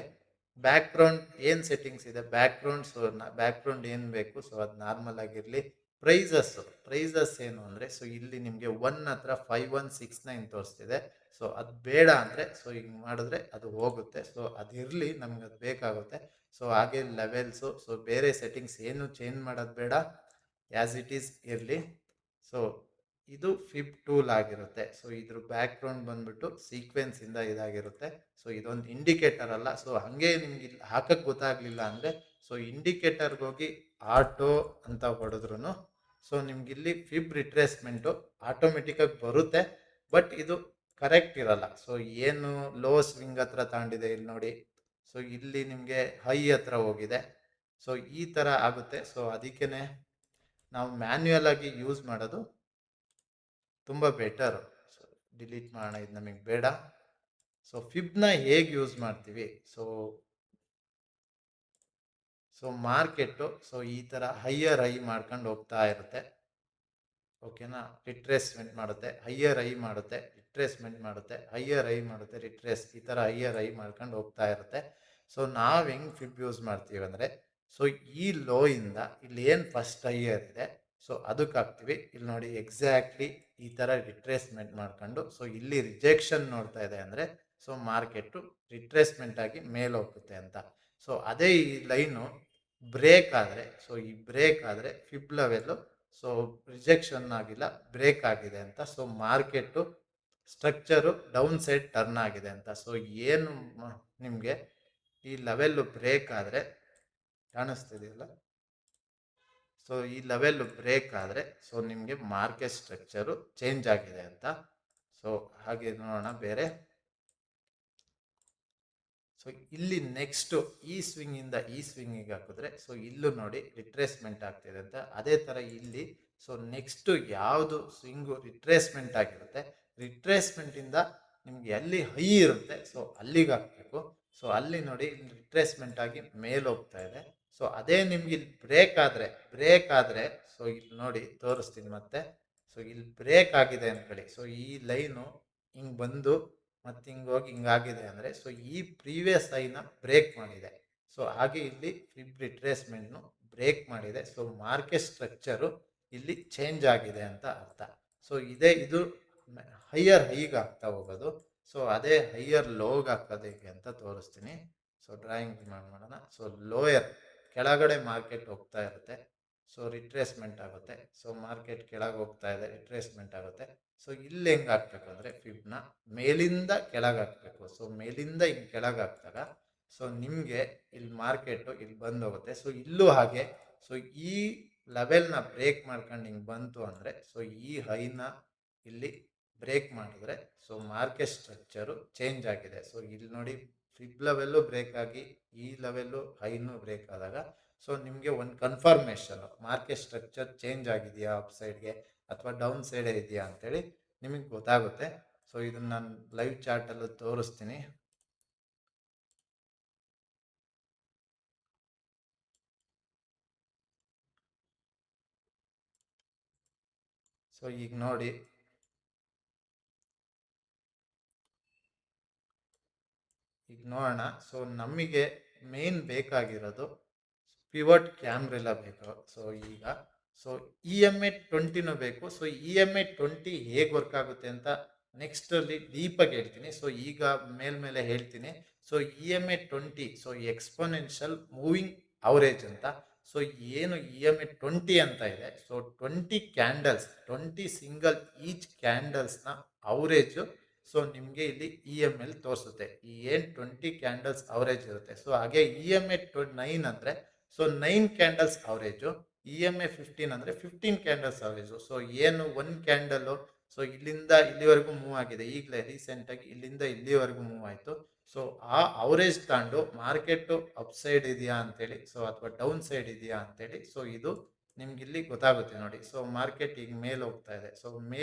ಬ್ಯಾಕ್ಗ್ರೌಂಡ್ ಏನು ಸೆಟ್ಟಿಂಗ್ಸ್ ಇದೆ, ಬ್ಯಾಕ್ಗ್ರೌಂಡ್ ಏನು ಬೇಕು ಸೊ ಅದು ನಾರ್ಮಲ್ ಆಗಿರಲಿ. ಪ್ರೈಸಸ್ ಏನು ಅಂದರೆ, ಸೊ ಇಲ್ಲಿ ನಿಮಗೆ 1 ಹತ್ರ 5169 ತೋರಿಸ್ತಿದೆ. ಸೊ ಅದು ಬೇಡ ಅಂದರೆ ಸೊ ಹಿಂಗೆ ಮಾಡಿದ್ರೆ ಅದು ಹೋಗುತ್ತೆ. ಸೊ ಅದಿರಲಿ, ನಮ್ಗೆ ಅದು ಬೇಕಾಗುತ್ತೆ. ಸೊ ಹಾಗೆ ಲೆವೆಲ್ಸು, ಸೊ ಬೇರೆ ಸೆಟ್ಟಿಂಗ್ಸ್ ಏನು ಚೇಂಜ್ ಮಾಡೋದು ಬೇಡ, ಆ್ಯಸ್ ಇಟ್ ಈಸ್ ಇರಲಿ. ಸೊ ಇದು ಫಿಬ್ ಟೂಲ್ ಆಗಿರುತ್ತೆ. ಸೊ ಇದ್ರ ಬ್ಯಾಕ್ಗ್ರೌಂಡ್ ಬಂದ್ಬಿಟ್ಟು ಸೀಕ್ವೆನ್ಸಿಂದ ಇದಾಗಿರುತ್ತೆ. ಸೊ ಇದೊಂದು ಇಂಡಿಕೇಟರ್ ಅಲ್ಲ. ಸೊ ಹಾಗೆ ನಿಮ್ಗೆ ಇಲ್ಲಿ ಹಾಕಕ್ಕೆ ಗೊತ್ತಾಗಲಿಲ್ಲ ಅಂದರೆ ಸೊ ಇಂಡಿಕೇಟರ್ಗೆ ಹೋಗಿ ಆಟೋ ಅಂತ ಹೊಡೆದ್ರು ಸೊ ನಿಮ್ಗಿಲ್ಲಿ ಫಿಬ್ ರಿಟ್ರೇಸ್ಮೆಂಟು ಆಟೋಮೆಟಿಕ್ಕಾಗಿ ಬರುತ್ತೆ. ಬಟ್ ಇದು ಕರೆಕ್ಟ್ ಇರಲ್ಲ. ಸೊ ಏನು ಲೋ ಸ್ವಿಂಗ್ ಹತ್ರ ತಗೊಂಡಿದೆ ಇಲ್ಲಿ ನೋಡಿ. ಸೊ ಇಲ್ಲಿ ನಿಮಗೆ ಹೈ ಹತ್ರ ಹೋಗಿದೆ. ಸೊ ಈ ಥರ ಆಗುತ್ತೆ. ಸೊ ಅದಕ್ಕೇ ನಾವು ಮ್ಯಾನ್ಯುಯಲ್ ಆಗಿ ಯೂಸ್ ಮಾಡೋದು ತುಂಬ ಬೆಟರು. ಸೊ ಡಿಲೀಟ್ ಮಾಡೋಣ, ಇದು ನಮಗೆ ಬೇಡ. ಸೊ ಫಿಬ್ನ ಹೇಗೆ ಯೂಸ್ ಮಾಡ್ತೀವಿ, ಸೊ ಮಾರ್ಕೆಟು ಸೊ ಈ ಥರ ಹೈಯರ್ ಹೈ ಮಾಡ್ಕೊಂಡು ಹೋಗ್ತಾ ಇರುತ್ತೆ. ಓಕೆನಾ? ರಿಟ್ರೇಸ್ಮೆಂಟ್ ಮಾಡುತ್ತೆ, ಹೈಯರ್ ಹೈ ಮಾಡುತ್ತೆ, ರಿಟ್ರೇಸ್ಮೆಂಟ್ ಮಾಡುತ್ತೆ, ಹೈಯರ್ ಹೈ ಮಾಡುತ್ತೆ, ರಿಟ್ರೇಸ್, ಈ ಥರ ಹೈಯರ್ ಹೈ ಮಾಡ್ಕೊಂಡು ಹೋಗ್ತಾ ಇರುತ್ತೆ. ಸೊ ನಾವು ಹೆಂಗೆ ಫಿಬ್ ಯೂಸ್ ಮಾಡ್ತೀವಿ ಅಂದರೆ, ಸೊ ಈ ಲೋ ಇಂದ ಇಲ್ಲಿ ಏನು ಫಸ್ಟ್ ಹೈಯರ್ ಇದೆ ಸೊ ಅದಕ್ಕೆ ಹಾಕ್ತೀವಿ. ಇಲ್ಲಿ ನೋಡಿ ಎಕ್ಸಾಕ್ಟ್ಲಿ ಈ ಥರ ರಿಟ್ರೇಸ್ಮೆಂಟ್ ಮಾಡ್ಕೊಂಡು ಸೊ ಇಲ್ಲಿ ರಿಜೆಕ್ಷನ್ ನೋಡ್ತಾ ಇದೆ ಅಂದರೆ ಸೊ ಮಾರ್ಕೆಟು ರಿಟ್ರೇಸ್ಮೆಂಟ್ ಆಗಿ ಮೇಲೆ ಹೋಗುತ್ತೆ ಅಂತ. ಸೊ ಅದೇ ಈ ಲೈನು ಬ್ರೇಕ್ ಆದರೆ, ಸೊ ಈ ಬ್ರೇಕ್ ಆದರೆ ಫಿಬ್ ಲೆವೆಲ್ಲು ಸೊ ರಿಜೆಕ್ಷನ್ ಆಗಿಲ್ಲ, ಬ್ರೇಕ್ ಆಗಿದೆ ಅಂತ. So market structure down side turn ಆಗಿದೆ ಅಂತ. ಸೊ ಏನು ನಿಮಗೆ ಈ ಲೆವೆಲ್ಲು ಬ್ರೇಕ್ ಆದರೆ ಕಾಣಿಸ್ತಿದೆಯಲ್ಲ, ಸೊ ಈ ಲೆವೆಲ್ ಬ್ರೇಕ್ ಆದರೆ ಸೊ ನಿಮಗೆ ಮಾರ್ಕೆಟ್ ಸ್ಟ್ರಕ್ಚರು ಚೇಂಜ್ ಆಗಿದೆ ಅಂತ. ಸೊ ಹಾಗೆ ನೋಡೋಣ ಬೇರೆ. ಸೊ ಇಲ್ಲಿ ನೆಕ್ಸ್ಟು ಈ ಸ್ವಿಂಗಿಂದ ಈ ಸ್ವಿಂಗಿಗೆ ಹಾಕಿದ್ರೆ ಸೊ ಇಲ್ಲೂ ನೋಡಿ ರಿಟ್ರೇಸ್ಮೆಂಟ್ ಆಗ್ತಿದೆ ಅಂತ. ಅದೇ ಥರ ಇಲ್ಲಿ ಸೊ ನೆಕ್ಸ್ಟು ಯಾವುದು ಸ್ವಿಂಗು ರಿಟ್ರೇಸ್ಮೆಂಟ್ ಆಗಿರುತ್ತೆ, ರಿಟ್ರೇಸ್ಮೆಂಟಿಂದ ನಿಮ್ಗೆ ಎಲ್ಲಿ ಹೈ ಇರುತ್ತೆ ಸೊ ಅಲ್ಲಿಗೆ ಹಾಕಬೇಕು. ಸೊ ಅಲ್ಲಿ ನೋಡಿ ಇಲ್ಲಿ ರಿಟ್ರೇಸ್ಮೆಂಟ್ ಆಗಿ ಮೇಲೆ ಹೋಗ್ತಾ ಇದೆ. ಸೊ ಅದೇ ನಿಮ್ಗೆ ಇಲ್ಲಿ ಬ್ರೇಕ್ ಆದರೆ ಸೊ ಇಲ್ಲಿ ನೋಡಿ ತೋರಿಸ್ತೀನಿ ಮತ್ತೆ. ಸೊ ಇಲ್ಲಿ ಬ್ರೇಕ್ ಆಗಿದೆ ಅಂದ್ಕೊಳ್ಳಿ. ಸೊ ಈ ಲೈನು ಹಿಂಗೆ ಬಂದು ಮತ್ತೆ ಹಿಂಗೋಗಿ ಹಿಂಗಾಗಿದೆ ಅಂದರೆ ಸೊ ಈ ಪ್ರೀವಿಯಸ್ ಐನ ಬ್ರೇಕ್ ಮಾಡಿದೆ. ಸೊ ಹಾಗೆ ಇಲ್ಲಿ ಫಿಬ್ ರಿಟ್ರೇಸ್ಮೆಂಟ್ನು ಬ್ರೇಕ್ ಮಾಡಿದೆ. ಸೊ ಮಾರ್ಕೆಟ್ ಸ್ಟ್ರಕ್ಚರು ಇಲ್ಲಿ ಚೇಂಜ್ ಆಗಿದೆ ಅಂತ ಅರ್ಥ. ಸೊ ಇದು ಹೈಯರ್ ಹೈಗೆ ಆಗ್ತಾ ಹೋಗೋದು. ಸೊ ಅದೇ ಹೈಯರ್ ಲೋಗೆ ಹಾಕೋದು ಹೇಗೆ ಅಂತ ತೋರಿಸ್ತೀನಿ. ಸೊ ಡ್ರಾಯಿಂಗ್ ಮಾಡೋಣ. ಸೊ ಲೋಯರ್ ಕೆಳಗಡೆ ಮಾರ್ಕೆಟ್ ಹೋಗ್ತಾ ಇರುತ್ತೆ. ಸೊ ರಿಟ್ರೇಸ್ಮೆಂಟ್ ಆಗುತ್ತೆ. ಸೊ ಮಾರ್ಕೆಟ್ ಕೆಳಗೆ ಹೋಗ್ತಾ ಇದೆ, ರಿಟ್ರೇಸ್ಮೆಂಟ್ ಆಗುತ್ತೆ. ಸೊ ಇಲ್ಲಿ ಹೆಂಗೆ ಹಾಕ್ಬೇಕು ಅಂದರೆ ಫಿಬ್ನ ಮೇಲಿಂದ ಕೆಳಗೆ ಹಾಕಬೇಕು. ಸೊ ಮೇಲಿಂದ ಹಿಂಗೆ ಕೆಳಗೆ ಹಾಕ್ದಾಗ ಸೊ ನಿಮಗೆ ಇಲ್ಲಿ ಮಾರ್ಕೆಟು ಇಲ್ಲಿ ಬಂದು ಹೋಗುತ್ತೆ. ಸೊ ಇಲ್ಲೂ ಹಾಗೆ. ಸೊ ಈ ಲೆವೆಲ್ನ ಬ್ರೇಕ್ ಮಾಡ್ಕೊಂಡು ಹಿಂಗೆ ಬಂತು ಅಂದರೆ ಸೊ ಈ ಹೈನ ಇಲ್ಲಿ ಬ್ರೇಕ್ ಮಾಡಿದ್ರೆ ಸೊ ಮಾರ್ಕೆಟ್ ಸ್ಟ್ರಕ್ಚರು ಚೇಂಜ್ ಆಗಿದೆ. ಸೊ ಇಲ್ಲಿ ನೋಡಿ ಫಿಬ್ ಲೆವೆಲ್ಲು ಬ್ರೇಕ್ ಆಗಿ ಈ ಲೆವೆಲ್ಲು ಹೈನು ಬ್ರೇಕ್ ಆದಾಗ ಸೊ ನಿಮಗೆ ಒಂದು ಕನ್ಫರ್ಮೇಷನ್ ಮಾರ್ಕೆಟ್ ಸ್ಟ್ರಕ್ಚರ್ ಚೇಂಜ್ ಆಗಿದೆಯಾ ಅಪ್ ಸೈಡ್ಗೆ ಅಥವಾ ಡೌನ್ ಸೈಡೇ ಇದೆಯಾ ಅಂತೇಳಿ ನಿಮಗೆ ಗೊತ್ತಾಗುತ್ತೆ. ಸೊ ಇದನ್ನು ನಾನು ಲೈವ್ ಚಾರ್ಟಲ್ಲೂ ತೋರಿಸ್ತೀನಿ. ಸೊ ಈಗ ನೋಡಿ ನೋಡೋಣ. ಸೊ ನಮಗೆ ಮೇನ್ ಬೇಕಾಗಿರೋದು ಪಿವಟ್ ಕ್ಯಾಮ್ರೆಲ್ಲ ಬೇಕು. ಸೊ ಈಗ ಸೊ EMA20 ಬೇಕು. ಸೊ EMA20 ಹೇಗೆ ವರ್ಕ್ ಆಗುತ್ತೆ ಅಂತ ನೆಕ್ಸ್ಟ್ ಅಲ್ಲಿ ಡೀಪಾಗಿ ಹೇಳ್ತೀನಿ. ಸೊ ಈಗ ಮೇಲ್ಮೇಲೆ ಹೇಳ್ತೀನಿ. So EMA20 so exponential moving average ಅಂತ. ಸೊ ಏನು EMA20 ಅಂತ ಇದೆ. ಸೊ 20 ಕ್ಯಾಂಡಲ್ಸ್ 20 ಸಿಂಗಲ್ ಈಚ್ ಕ್ಯಾಂಡಲ್ಸ್ನ ಅವರೇಜು ಸೊ ನಿಮಗೆ ಇಲ್ಲಿ EML ತೋರಿಸುತ್ತೆ. ಈ ಏನು 20 ಕ್ಯಾಂಡಲ್ಸ್ ಅವರೇಜ್ ಇರುತ್ತೆ. ಸೊ ಹಾಗೆ EMA9 ಅಂದರೆ ಸೊ 9 ಕ್ಯಾಂಡಲ್ಸ್ ಅವರೇಜು, EMA15 ಅಂದರೆ 15 ಕ್ಯಾಂಡಲ್ಸ್ ಅವರೇಜು. ಸೊ ಏನು ಒಂದು ಕ್ಯಾಂಡಲ್ಲು ಸೊ ಇಲ್ಲಿಂದ ಇಲ್ಲಿವರೆಗೂ ಮೂವ್ ಆಗಿದೆ, ಈಗಲೇ ರೀಸೆಂಟಾಗಿ ಇಲ್ಲಿಂದ ಇಲ್ಲಿವರೆಗೂ ಮೂವ್ ಆಯಿತು. ಸೊ ಆ ಅವರೇಜ್ ತಗೊಂಡು ಮಾರ್ಕೆಟು ಅಪ್ ಸೈಡ್ ಇದೆಯಾ ಅಂತೇಳಿ ಸೊ ಅಥವಾ ಡೌನ್ ಸೈಡ್ ಇದೆಯಾ ಅಂತೇಳಿ ಸೊ ಇದು ನಿಮ್ಗೆ ಇಲ್ಲಿ ಗೊತ್ತಾಗುತ್ತೆ ನೋಡಿ. ಸೊ ಮಾರ್ಕೆಟ್ ಈಗ ಮೇಲ್ ಹೋಗ್ತಾ ಇದೆ. ಸೊ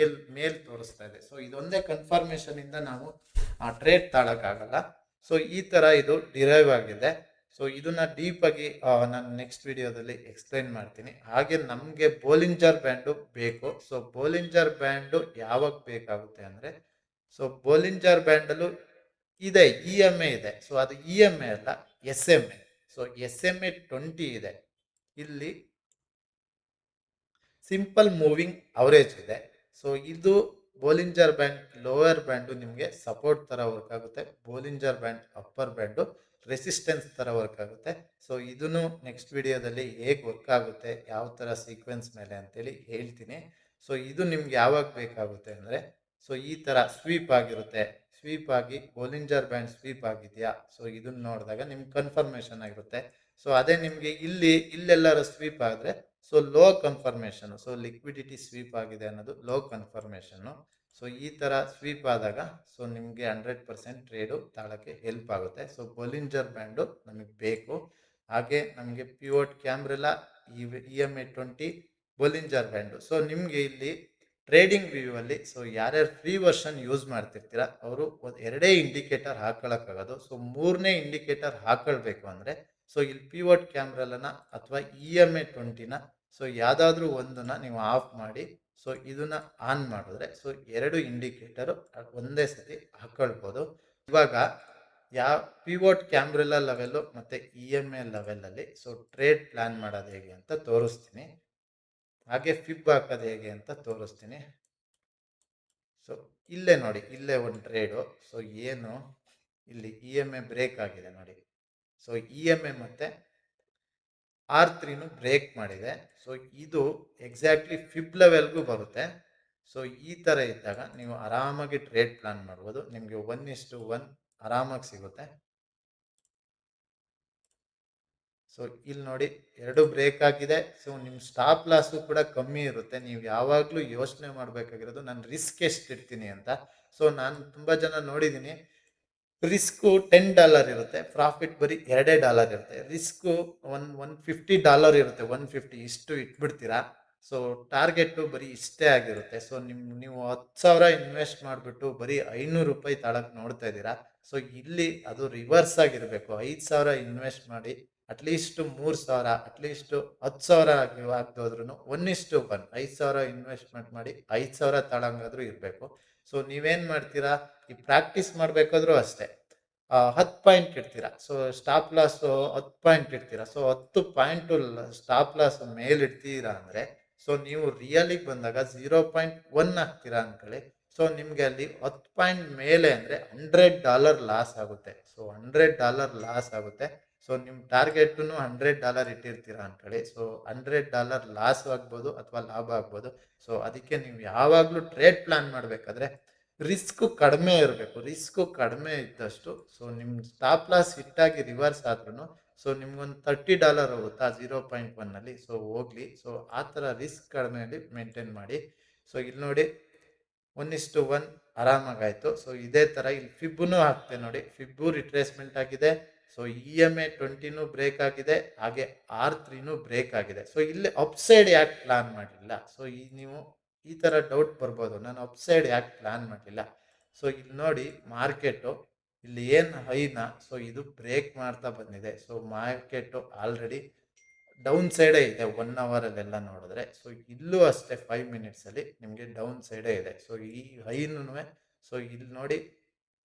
ಮೇಲ್ ತೋರಿಸ್ತಾ ಇದೆ. ಸೊ ಇದೊಂದೇ ಕನ್ಫರ್ಮೇಷನ್ ಇಂದ ನಾವು ಆ ಟ್ರೇಡ್ ತಾಳಕ್ಕಾಗಲ್ಲ. ಸೊ ಈ ತರ ಇದು ಡಿರೈವ್ ಆಗಿದೆ. ಸೊ ಇದನ್ನ ಡೀಪ್ ಆಗಿ ನಾನು ನೆಕ್ಸ್ಟ್ ವಿಡಿಯೋದಲ್ಲಿ ಎಕ್ಸ್ಪ್ಲೈನ್ ಮಾಡ್ತೀನಿ. ಹಾಗೆ ನಮಗೆ ಬೋಲಿಂಜರ್ ಬ್ಯಾಂಡು ಬೇಕು. ಸೊ ಬೋಲಿಂಜರ್ ಬ್ಯಾಂಡು ಯಾವಾಗ ಬೇಕಾಗುತ್ತೆ ಅಂದ್ರೆ ಸೊ ಬೋಲಿಂಜರ್ ಬ್ಯಾಂಡಲ್ಲೂ ಇದೆ EMA ಇದೆ. ಸೊ ಅದು EMA ಅಲ್ಲ, SMA. ಸೊ SMA20 ಇದೆ. ಇಲ್ಲಿ ಸಿಂಪಲ್ ಮೂವಿಂಗ್ ಅವರೇಜ್ ಇದೆ. ಸೊ ಇದು ಬೋಲಿಂಜರ್ ಬ್ಯಾಂಡ್ ಲೋವರ್ ಬ್ಯಾಂಡು ನಿಮಗೆ ಸಪೋರ್ಟ್ ಥರ ವರ್ಕ್ ಆಗುತ್ತೆ. Bollinger band upper band resistance ಥರ ವರ್ಕ್ ಆಗುತ್ತೆ. ಸೊ ಇದನ್ನು ನೆಕ್ಸ್ಟ್ ವಿಡಿಯೋದಲ್ಲಿ ಹೇಗೆ ವರ್ಕ್ ಆಗುತ್ತೆ, ಯಾವ ಥರ ಸೀಕ್ವೆನ್ಸ್ ಮೇಲೆ ಅಂತೇಳಿ ಹೇಳ್ತೀನಿ. ಸೊ ಇದು ನಿಮ್ಗೆ ಯಾವಾಗ ಬೇಕಾಗುತ್ತೆ ಅಂದರೆ ಸೊ ಈ ಥರ ಸ್ವೀಪ್ ಆಗಿರುತ್ತೆ. ಸ್ವೀಪ್ ಆಗಿ ಬೋಲಿಂಜರ್ ಬ್ಯಾಂಡ್ ಸ್ವೀಪ್ ಆಗಿದೆಯಾ ಸೊ ಇದನ್ನ ನೋಡಿದಾಗ ನಿಮ್ಗೆ ಕನ್ಫರ್ಮೇಷನ್ ಆಗಿರುತ್ತೆ. ಸೊ ಅದೇ ನಿಮಗೆ ಇಲ್ಲೆಲ್ಲರೂ ಸ್ವೀಪ್ ಆದರೆ so low confirmation, so liquidity sweep ಆಗಿದೆ ಅನ್ನೋದು ಲೋ ಕನ್ಫರ್ಮೇಷನ್ನು. ಸೊ ಈ ಥರ ಸ್ವೀಪ್ ಆದಾಗ ಸೊ ನಿಮಗೆ 100% ಟ್ರೇಡು ತಾಳಕ್ಕೆ ಹೆಲ್ಪ್ ಆಗುತ್ತೆ. ಸೊ ಬೋಲಿಂಜರ್ ಬ್ಯಾಂಡು ನಮಗೆ ಬೇಕು. ಹಾಗೆ ನಮಗೆ pivot Camarilla EMA20 Bollinger band. So ನಿಮಗೆ ಇಲ್ಲಿ ಟ್ರೇಡಿಂಗ್ ವ್ಯೂ ಅಲ್ಲಿ ಸೊ ಯಾರ್ಯಾರು ಫ್ರೀ ವರ್ಷನ್ ಯೂಸ್ ಮಾಡ್ತಿರ್ತೀರ ಅವರು ಎರಡೇ ಇಂಡಿಕೇಟರ್ ಹಾಕೊಳ್ಳೋಕ್ಕಾಗೋದು. ಸೊ ಮೂರನೇ ಇಂಡಿಕೇಟರ್ ಹಾಕೊಳ್ಬೇಕು ಅಂದರೆ ಸೊ ಇಲ್ಲಿ ಪಿವೋಟ್ ಕ್ಯಾಮ್ರಲನ ಅಥವಾ EMA20ನ ಸೊ ಯಾವುದಾದ್ರೂ ಒಂದನ್ನ ನೀವು ಆಫ್ ಮಾಡಿ ಸೊ ಇದನ್ನ ಆನ್ ಮಾಡಿದ್ರೆ ಸೊ ಎರಡು ಇಂಡಿಕೇಟರು ಒಂದೇ ಸತಿ ಹಾಕೊಳ್ಬೋದು. ಇವಾಗ ಯಾವ ಪಿವೋಟ್ ಕ್ಯಾಮ್ರೆಲ್ಲ ಲೆವೆಲ್ಲು ಮತ್ತು EMA ಲೆವೆಲಲ್ಲಿ ಸೊ ಟ್ರೇಡ್ ಪ್ಲಾನ್ ಮಾಡೋದು ಹೇಗೆ ಅಂತ ತೋರಿಸ್ತೀನಿ. ಹಾಗೆ ಫಿಬ್ ಹಾಕೋದು ಹೇಗೆ ಅಂತ ತೋರಿಸ್ತೀನಿ. ಸೊ ಇಲ್ಲೇ ನೋಡಿ, ಇಲ್ಲೇ ಒಂದು ಟ್ರೇಡು. ಸೊ ಏನು ಇಲ್ಲಿ EMA ಬ್ರೇಕ್ ಆಗಿದೆ ನೋಡಿ. ಸೊ EMA ಮತ್ತು R3 ಬ್ರೇಕ್ ಮಾಡಿದೆ. ಸೊ ಇದು ಎಕ್ಸಾಕ್ಟ್ಲಿ ಫಿಬ್ ಲೆವೆಲ್ಗೂ ಬರುತ್ತೆ. ಸೊ ಈ ಥರ ಇದ್ದಾಗ ನೀವು ಆರಾಮಾಗಿ ಟ್ರೇಡ್ ಪ್ಲಾನ್ ಮಾಡ್ಬೋದು. ನಿಮಗೆ 1:1 ಆರಾಮಾಗಿ ಸಿಗುತ್ತೆ. ಸೊ ಇಲ್ಲಿ ನೋಡಿ ಎರಡು ಬ್ರೇಕ್ ಆಗಿದೆ. ಸೊ ನಿಮ್ಮ ಸ್ಟಾಪ್ ಲಾಸು ಕೂಡ ಕಮ್ಮಿ ಇರುತ್ತೆ. ನೀವು ಯಾವಾಗಲೂ ಯೋಚನೆ ಮಾಡಬೇಕಾಗಿರೋದು ನಾನು ರಿಸ್ಕ್ ಎಷ್ಟು ಇಡ್ತೀನಿ ಅಂತ. ಸೊ ನಾನು ತುಂಬ ಜನ ನೋಡಿದ್ದೀನಿ, ರಿಸ್ಕು $10 ಇರುತ್ತೆ, ಪ್ರಾಫಿಟ್ ಬರೀ $2 ಇರುತ್ತೆ. ರಿಸ್ಕು $150 ಇರುತ್ತೆ, 150 ಇಷ್ಟು ಇಟ್ಬಿಡ್ತೀರಾ. ಸೊ ಟಾರ್ಗೆಟು ಬರೀ ಇಷ್ಟೇ ಆಗಿರುತ್ತೆ. ಸೊ ನೀವು 10,000 ಇನ್ವೆಸ್ಟ್ ಮಾಡಿಬಿಟ್ಟು ಬರೀ ₹500 ತಾಳಕ್ಕೆ ನೋಡ್ತಾ ಇದ್ದೀರಾ. ಸೊ ಇಲ್ಲಿ ಅದು ರಿವರ್ಸ್ ಆಗಿರಬೇಕು. 5,000 ಇನ್ವೆಸ್ಟ್ ಮಾಡಿ ಅಟ್ಲೀಸ್ಟ್ 3,000, ಅಟ್ಲೀಸ್ಟ್ 10,000 ಆಗ್ದೋದ್ರೂ 1:1, 5,000 ಇನ್ವೆಸ್ಟ್ಮೆಂಟ್ ಮಾಡಿ 5,000 ತಾಳಂಗಾದ್ರೂ ಇರಬೇಕು. ಸೊ ನೀವೇನು ಮಾಡ್ತೀರಾ, ಈ ಪ್ರಾಕ್ಟೀಸ್ ಮಾಡಬೇಕಾದ್ರೂ ಅಷ್ಟೇ, 10 ಪಾಯಿಂಟ್ ಇಡ್ತೀರಾ. ಸೊ ಸ್ಟಾಪ್ ಲಾಸ್ 10 ಪಾಯಿಂಟ್ ಇಡ್ತೀರಾ. ಸೊ 10 ಪಾಯಿಂಟು ಸ್ಟಾಪ್ ಲಾಸ್ ಮೇಲಿಡ್ತೀರಾ ಅಂದರೆ, ಸೊ ನೀವು ರಿಯಲಿಗೆ ಬಂದಾಗ 0.1 ಹಾಕ್ತೀರಾ ಅಂದ್ಕೊಳ್ಳಿ. ಸೊ ನಿಮಗೆ ಅಲ್ಲಿ 10 ಪಾಯಿಂಟ್ ಮೇಲೆ ಅಂದರೆ $100 ಲಾಸ್ ಆಗುತ್ತೆ. ಸೊ $100 ಲಾಸ್ ಆಗುತ್ತೆ. ಸೊ ನಿಮ್ಮ ಟಾರ್ಗೆಟು $100 ಇಟ್ಟಿರ್ತೀರಾ ಅಂದ್ಕೊಳ್ಳಿ. ಸೊ $100 ಲಾಸ್ ಆಗ್ಬೋದು ಅಥವಾ ಲಾಭ ಆಗ್ಬೋದು. ಸೊ ಅದಕ್ಕೆ ನೀವು ಯಾವಾಗಲೂ ಟ್ರೇಡ್ ಪ್ಲಾನ್ ಮಾಡಬೇಕಾದ್ರೆ ರಿಸ್ಕು ಕಡಿಮೆ ಇರಬೇಕು. ರಿಸ್ಕು ಕಡಿಮೆ ಇದ್ದಷ್ಟು ಸೊ ನಿಮ್ಮ ಸ್ಟಾಪ್ ಲಾಸ್ ಹಿಟ್ಟಾಗಿ ರಿವರ್ಸ್ ಆದ್ರೂ ಸೊ ನಿಮ್ಗೊಂದು $30 ಹೋಗುತ್ತಾ 0.1ಅಲ್ಲಿ, ಸೊ ಹೋಗ್ಲಿ. ಸೊ ಆ ಥರ ರಿಸ್ಕ್ ಕಡಿಮೆಯಲ್ಲಿ ಮೇಂಟೈನ್ ಮಾಡಿ. ಸೊ ಇಲ್ಲಿ ನೋಡಿ 1:1 ಆರಾಮಾಗಾಯಿತು. ಸೊ ಇದೇ ಥರ ಇಲ್ಲಿ ಫಿಬ್ಬೂ ಹಾಕ್ತೆ ನೋಡಿ, ಫಿಬ್ಬು ರಿಟ್ರೇಸ್ಮೆಂಟ್ ಆಗಿದೆ. ಸೊ EMA 20 ಬ್ರೇಕ್ ಆಗಿದೆ, ಹಾಗೆ R3 ಬ್ರೇಕ್ ಆಗಿದೆ. ಸೊ ಇಲ್ಲಿ ಅಪ್ಸೈಡ್ ಯಾಕೆ ಪ್ಲಾನ್ ಮಾಡಲಿಲ್ಲ? ಸೊ ನೀವು ಈ ಥರ ಡೌಟ್ ಬರ್ಬೋದು, ನಾನು ಅಪ್ಸೈಡ್ ಯಾಕೆ ಪ್ಲಾನ್ ಮಾಡಲಿಲ್ಲ. ಸೊ ಇಲ್ಲಿ ನೋಡಿ ಮಾರ್ಕೆಟು ಇಲ್ಲಿ ಏನು ಹೈನ, ಸೊ ಇದು ಬ್ರೇಕ್ ಮಾಡ್ತಾ ಬಂದಿದೆ. ಸೊ ಮಾರ್ಕೆಟು ಆಲ್ರೆಡಿ ಡೌನ್ ಸೈಡೇ ಇದೆ 1 ಅವರಲ್ಲೆಲ್ಲ ನೋಡಿದ್ರೆ. ಸೊ ಇಲ್ಲೂ ಅಷ್ಟೇ 5 ಮಿನಿಟ್ಸಲ್ಲಿ ನಿಮಗೆ ಡೌನ್ ಸೈಡೇ ಇದೆ. ಸೊ ಈ ಹೈನೂ ಸೊ ಇಲ್ಲಿ ನೋಡಿ,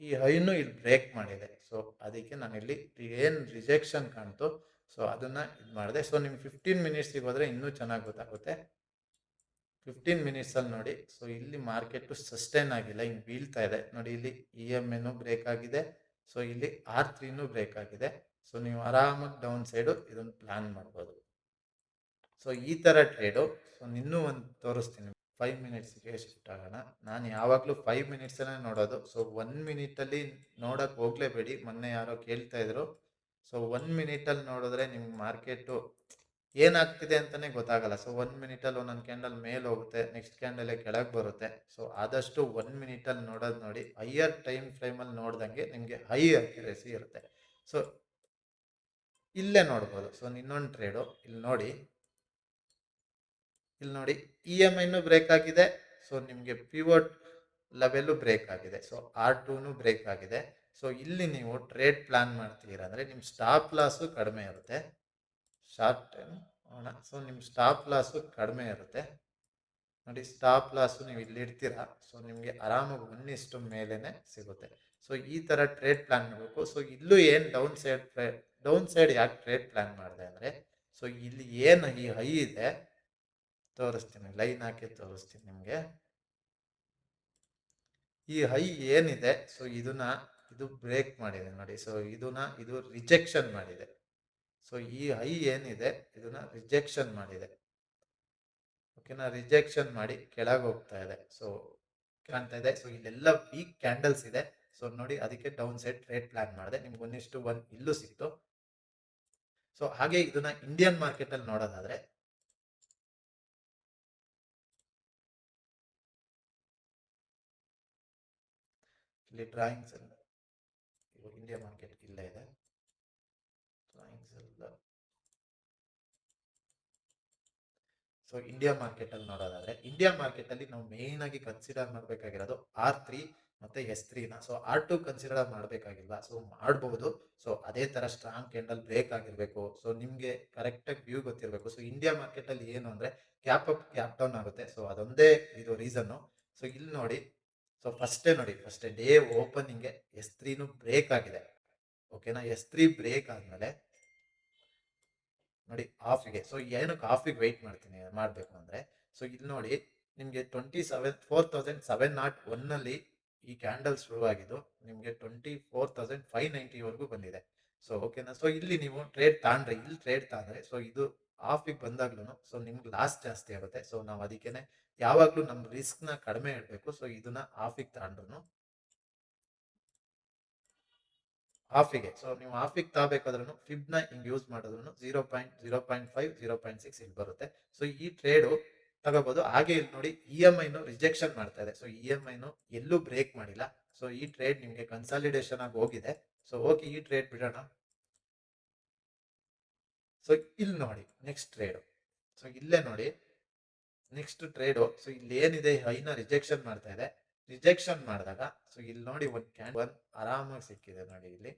ಈ ಹೈನು ಇಲ್ಲಿ ಬ್ರೇಕ್ ಮಾಡಿದೆ. ಸೊ ಅದಕ್ಕೆ ನಾನು ಇಲ್ಲಿ ಏನು ರಿಜೆಕ್ಷನ್ ಕಾಣ್ತು, ಸೊ ಅದನ್ನು ಇದು ಮಾಡಿದೆ. ಸೊ ನಿಮ್ಗೆ 15 ಮಿನಿಟ್ಸಿಗೆ ಹೋದರೆ ಇನ್ನೂ ಚೆನ್ನಾಗಿ ಗೊತ್ತಾಗುತ್ತೆ. 15 ಮಿನಿಟ್ಸಲ್ಲಿ ನೋಡಿ, ಸೊ ಇಲ್ಲಿ ಮಾರ್ಕೆಟು ಸಸ್ಟೈನ್ ಆಗಿಲ್ಲ, ಹಿಂಗೆ ಬೀಳ್ತಾ ಇದೆ ನೋಡಿ. ಇಲ್ಲಿ EMA ಬ್ರೇಕ್ ಆಗಿದೆ. ಸೊ ಇಲ್ಲಿ R3 ಬ್ರೇಕ್ ಆಗಿದೆ. ಸೊ ನೀವು ಆರಾಮಾಗಿ ಡೌನ್ ಸೈಡು ಇದನ್ನು ಪ್ಲಾನ್ ಮಾಡ್ಬೋದು. ಸೊ ಈ ಥರ ಟ್ರೇಡು. ಸೊ ಇನ್ನೂ ಒಂದು ತೋರಿಸ್ತೀನಿ. 5 ಮಿನಿಟ್ಸ್ಗೆ ಶಿಫ್ಟ್ ಆಗೋಣ. ನಾನು ಯಾವಾಗಲೂ 5 ಮಿನಿಟ್ಸಲ್ಲೇ ನೋಡೋದು. ಸೊ 1 ಮಿನಿಟಲ್ಲಿ ನೋಡೋಕ್ಕೆ ಹೋಗಲೇಬೇಡಿ. ಮೊನ್ನೆ ಯಾರೋ ಕೇಳ್ತಾ ಇದ್ರು. ಸೊ 1 ಮಿನಿಟಲ್ಲಿ ನೋಡಿದ್ರೆ ನಿಮ್ಗೆ ಮಾರ್ಕೆಟು ಏನಾಗ್ತಿದೆ ಅಂತಲೇ ಗೊತ್ತಾಗಲ್ಲ. ಸೊ 1 ಮಿನಿಟಲ್ಲಿ ಒಂದೊಂದು ಕ್ಯಾಂಡಲ್ ಮೇಲೆ ಹೋಗುತ್ತೆ, ನೆಕ್ಸ್ಟ್ ಕ್ಯಾಂಡಲೇ ಕೆಳಗೆ ಬರುತ್ತೆ. ಸೊ ಆದಷ್ಟು 1 ಮಿನಿಟಲ್ಲಿ ನೋಡೋದು ನೋಡಿ. ಹೈಯರ್ ಟೈಮ್ ಫ್ರೇಮಲ್ಲಿ ನೋಡ್ದಂಗೆ ನಿಮಗೆ ಹೈ ಅಕ್ಯುರೇಸಿ ಇರುತ್ತೆ. ಸೊ ಇಲ್ಲೇ ನೋಡ್ಬೋದು. ಸೊ ಇನ್ನೊಂದು ಟ್ರೇಡು ಇಲ್ಲಿ ನೋಡಿ, ಇಲ್ಲಿ ನೋಡಿ EMI ಬ್ರೇಕ್ ಆಗಿದೆ. ಸೊ ನಿಮಗೆ ಪಿವೋಟ್ ಲೆವೆಲ್ಲು ಬ್ರೇಕ್ ಆಗಿದೆ. ಸೊ R2 ಬ್ರೇಕ್ ಆಗಿದೆ. ಸೊ ಇಲ್ಲಿ ನೀವು ಟ್ರೇಡ್ ಪ್ಲಾನ್ ಮಾಡ್ತೀರಾ ಅಂದರೆ ನಿಮ್ಮ ಸ್ಟಾಪ್ ಲಾಸು ಕಡಿಮೆ ಇರುತ್ತೆ. ಶಾರ್ಟ್ ಟೈಮ್ ನೋಡೋಣ. ಸೊ ನಿಮ್ಮ ಸ್ಟಾಪ್ ಲಾಸು ಕಡಿಮೆ ಇರುತ್ತೆ ನೋಡಿ. ಸ್ಟಾಪ್ ಲಾಸು ನೀವು ಇಲ್ಲಿ ಇಡ್ತೀರಾ. ಸೊ ನಿಮಗೆ ಆರಾಮಾಗಿ 1:1 ಮೇಲೇ ಸಿಗುತ್ತೆ. ಸೊ ಈ ಥರ ಟ್ರೇಡ್ ಪ್ಲಾನ್ ಮಾಡಬೇಕು. ಸೊ ಇಲ್ಲೂ ಏನು ಡೌನ್ ಸೈಡ್ ಯಾಕೆ ಟ್ರೇಡ್ ಪ್ಲಾನ್ ಮಾಡಿದೆ ಅಂದರೆ, ಸೊ ಇಲ್ಲಿ ಏನು ಈ ಹೈ ಇದೆ ತೋರಿಸ್ತೀನಿ, ಲೈನ್ ಹಾಕಿ ತೋರಿಸ್ತೀನಿ ನಿಮಗೆ. ಈ ಹೈ ಏನಿದೆ, ಸೊ ಇದು ಬ್ರೇಕ್ ಮಾಡಿದೆ ನೋಡಿ. ಸೊ ಇದು ರಿಜೆಕ್ಷನ್ ಮಾಡಿದೆ. ಸೊ ಈ ಹೈ ಏನಿದೆ ಇದನ್ನ ರಿಜೆಕ್ಷನ್ ಮಾಡಿದೆ. ಓಕೆನಾ, ರಿಜೆಕ್ಷನ್ ಮಾಡಿ ಕೆಳಗೆ ಹೋಗ್ತಾ ಇದೆ. ಸೊ ಕಾಣ್ತಾ ಇದೆ. ಸೊ ಇಲ್ಲೆಲ್ಲ ವೀಕ್ ಕ್ಯಾಂಡಲ್ಸ್ ಇದೆ. ಸೊ ನೋಡಿ, ಅದಕ್ಕೆ ಡೌನ್ ಸೈಡ್ ಟ್ರೇಡ್ ಪ್ಲಾನ್ ಮಾಡಿದೆ. ನಿಮ್ಗೆ 1:1 ಇಲ್ಲೂ ಸಿಕ್ತು. ಸೊ ಹಾಗೆ ಇದನ್ನ ಇಂಡಿಯನ್ ಮಾರ್ಕೆಟ್ ಅಲ್ಲಿ ನೋಡೋದಾದ್ರೆ, ಇಲ್ಲಿ ಡ್ರಾಯಿಂಗ್ಸ್ ಎಲ್ಲ ಇಂಡಿಯಾ ಮಾರ್ಕೆಟ್ ಇಲ್ಲೇ ಇದೆ. ಡ್ರಾಯಿಂಗ್ಸ್ ಎಲ್ಲ ಸೊ ಇಂಡಿಯಾ ಮಾರ್ಕೆಟ್ ಅಲ್ಲಿ ನೋಡೋದಾದ್ರೆ, ಇಂಡಿಯಾ ಮಾರ್ಕೆಟ್ ಅಲ್ಲಿ ನಾವು ಮೇನ್ ಆಗಿ ಕನ್ಸಿಡರ್ ಮಾಡಬೇಕಾಗಿರೋದು R3 ಮತ್ತೆ S3ನ. ಸೊ R2 ಕನ್ಸಿಡರ್ ಮಾಡಬೇಕಾಗಿಲ್ಲ. ಸೊ ಮಾಡಬಹುದು. ಸೊ ಅದೇ ತರ ಸ್ಟ್ರಾಂಗ್ ಕ್ಯಾಂಡಲ್ ಬ್ರೇಕ್ ಆಗಿರ್ಬೇಕು. ಸೊ ನಿಮ್ಗೆ ಕರೆಕ್ಟ್ ಆಗಿ ವ್ಯೂ ಗೊತ್ತಿರಬೇಕು. ಸೊ ಇಂಡಿಯಾ ಮಾರ್ಕೆಟ್ ಅಲ್ಲಿ ಏನು ಅಂದ್ರೆ ಗ್ಯಾಪ್ ಅಪ್ ಗ್ಯಾಪ್ ಡೌನ್ ಆಗುತ್ತೆ. ಸೊ ಅದೊಂದೇ ಇದು ರೀಸನ್ನು. ಸೊ ಇಲ್ಲಿ ನೋಡಿ, ಸೊ ಫಸ್ಟೇ ಡೇ ಓಪನಿಂಗ್ಗೆ S3 ಬ್ರೇಕ್ ಆಗಿದೆ. ಓಕೆನಾ, S3 ಬ್ರೇಕ್ ಆದ್ಮೇಲೆ ನೋಡಿ ಆಫಿಗೆ. ಸೊ ಏನಕ್ಕೆ ಆಫಿಗೆ ವೆಯ್ಟ್ ಮಾಡಬೇಕು ಅಂದರೆ, ಸೊ ಇಲ್ಲಿ ನೋಡಿ ನಿಮಗೆ 47,701 ಈ ಕ್ಯಾಂಡಲ್ ಶುರುವಾಗಿದ್ದು ನಿಮಗೆ 24,590 ಬಂದಿದೆ. ಸೊ ಓಕೆನಾ. ಸೊ ಇಲ್ಲಿ ನೀವು ಟ್ರೇಡ್ ತಾಂಡ್ರೆ ಸೊ ಇದು ಆಫಿಗೆ ಬಂದಾಗ್ಲೂ ಸೊ ನಿಮ್ಗೆ ಲಾಸ್ ಜಾಸ್ತಿ ಆಗುತ್ತೆ. ಸೊ ನಾವು ಅದಕ್ಕೇನೆ ಯಾವಾಗಲೂ ನಮ್ಮ ರಿಸ್ಕ್ನ ಕಡಿಮೆ ಇಡಬೇಕು. ಸೊ ಇದನ್ನ ಆಫಿಗೆ ತಾಂಡ್ರು ಹಾಫಿಗೆ. ಸೊ ನೀವು ಹಾಫಿಗೆ ತಗೋಬೇಕಾದ್ರೂ ಫಿಬ್ನ ಹಿಂಗೆ ಯೂಸ್ ಮಾಡಿದ್ರು 0.0.5 0.6 ಇಲ್ಲಿ ಬರುತ್ತೆ. ಸೊ ಈ ಟ್ರೇಡು ತಗೋಬಹುದು. ಹಾಗೆ ಇಲ್ಲಿ ನೋಡಿ EMIನು ರಿಜೆಕ್ಷನ್ ಮಾಡ್ತಾ ಇದೆ. ಸೊ EMIನು ಎಲ್ಲೂ ಬ್ರೇಕ್ ಮಾಡಿಲ್ಲ. ಸೊ ಈ ಟ್ರೇಡ್ ನಿಮಗೆ ಕನ್ಸಾಲಿಡೇಷನ್ ಆಗಿ ಹೋಗಿದೆ. ಸೊ ಓಕೆ, ಈ ಟ್ರೇಡ್ ಬಿಡೋಣ. ಸೊ ಇಲ್ಲಿ ನೋಡಿ ನೆಕ್ಸ್ಟ್ ಟ್ರೇಡು. ಸೊ ಇಲ್ಲೇ ನೋಡಿ ನೆಕ್ಸ್ಟ್ ಟ್ರೇಡು. ಸೊ ಇಲ್ಲಿ ಏನಿದೆ ಹೈನ ರಿಜೆಕ್ಷನ್ ಮಾಡ್ತಾ ಇದೆ. ರಿಜೆಕ್ಷನ್ ಮಾಡಿದಾಗ ಸೊ ಇಲ್ಲಿ ನೋಡಿ ಒಂದು ಕ್ಯಾಂಡಲ್ ಆರಾಮಾಗಿ ಸಿಕ್ಕಿದೆ ನೋಡಿ ಇಲ್ಲಿ.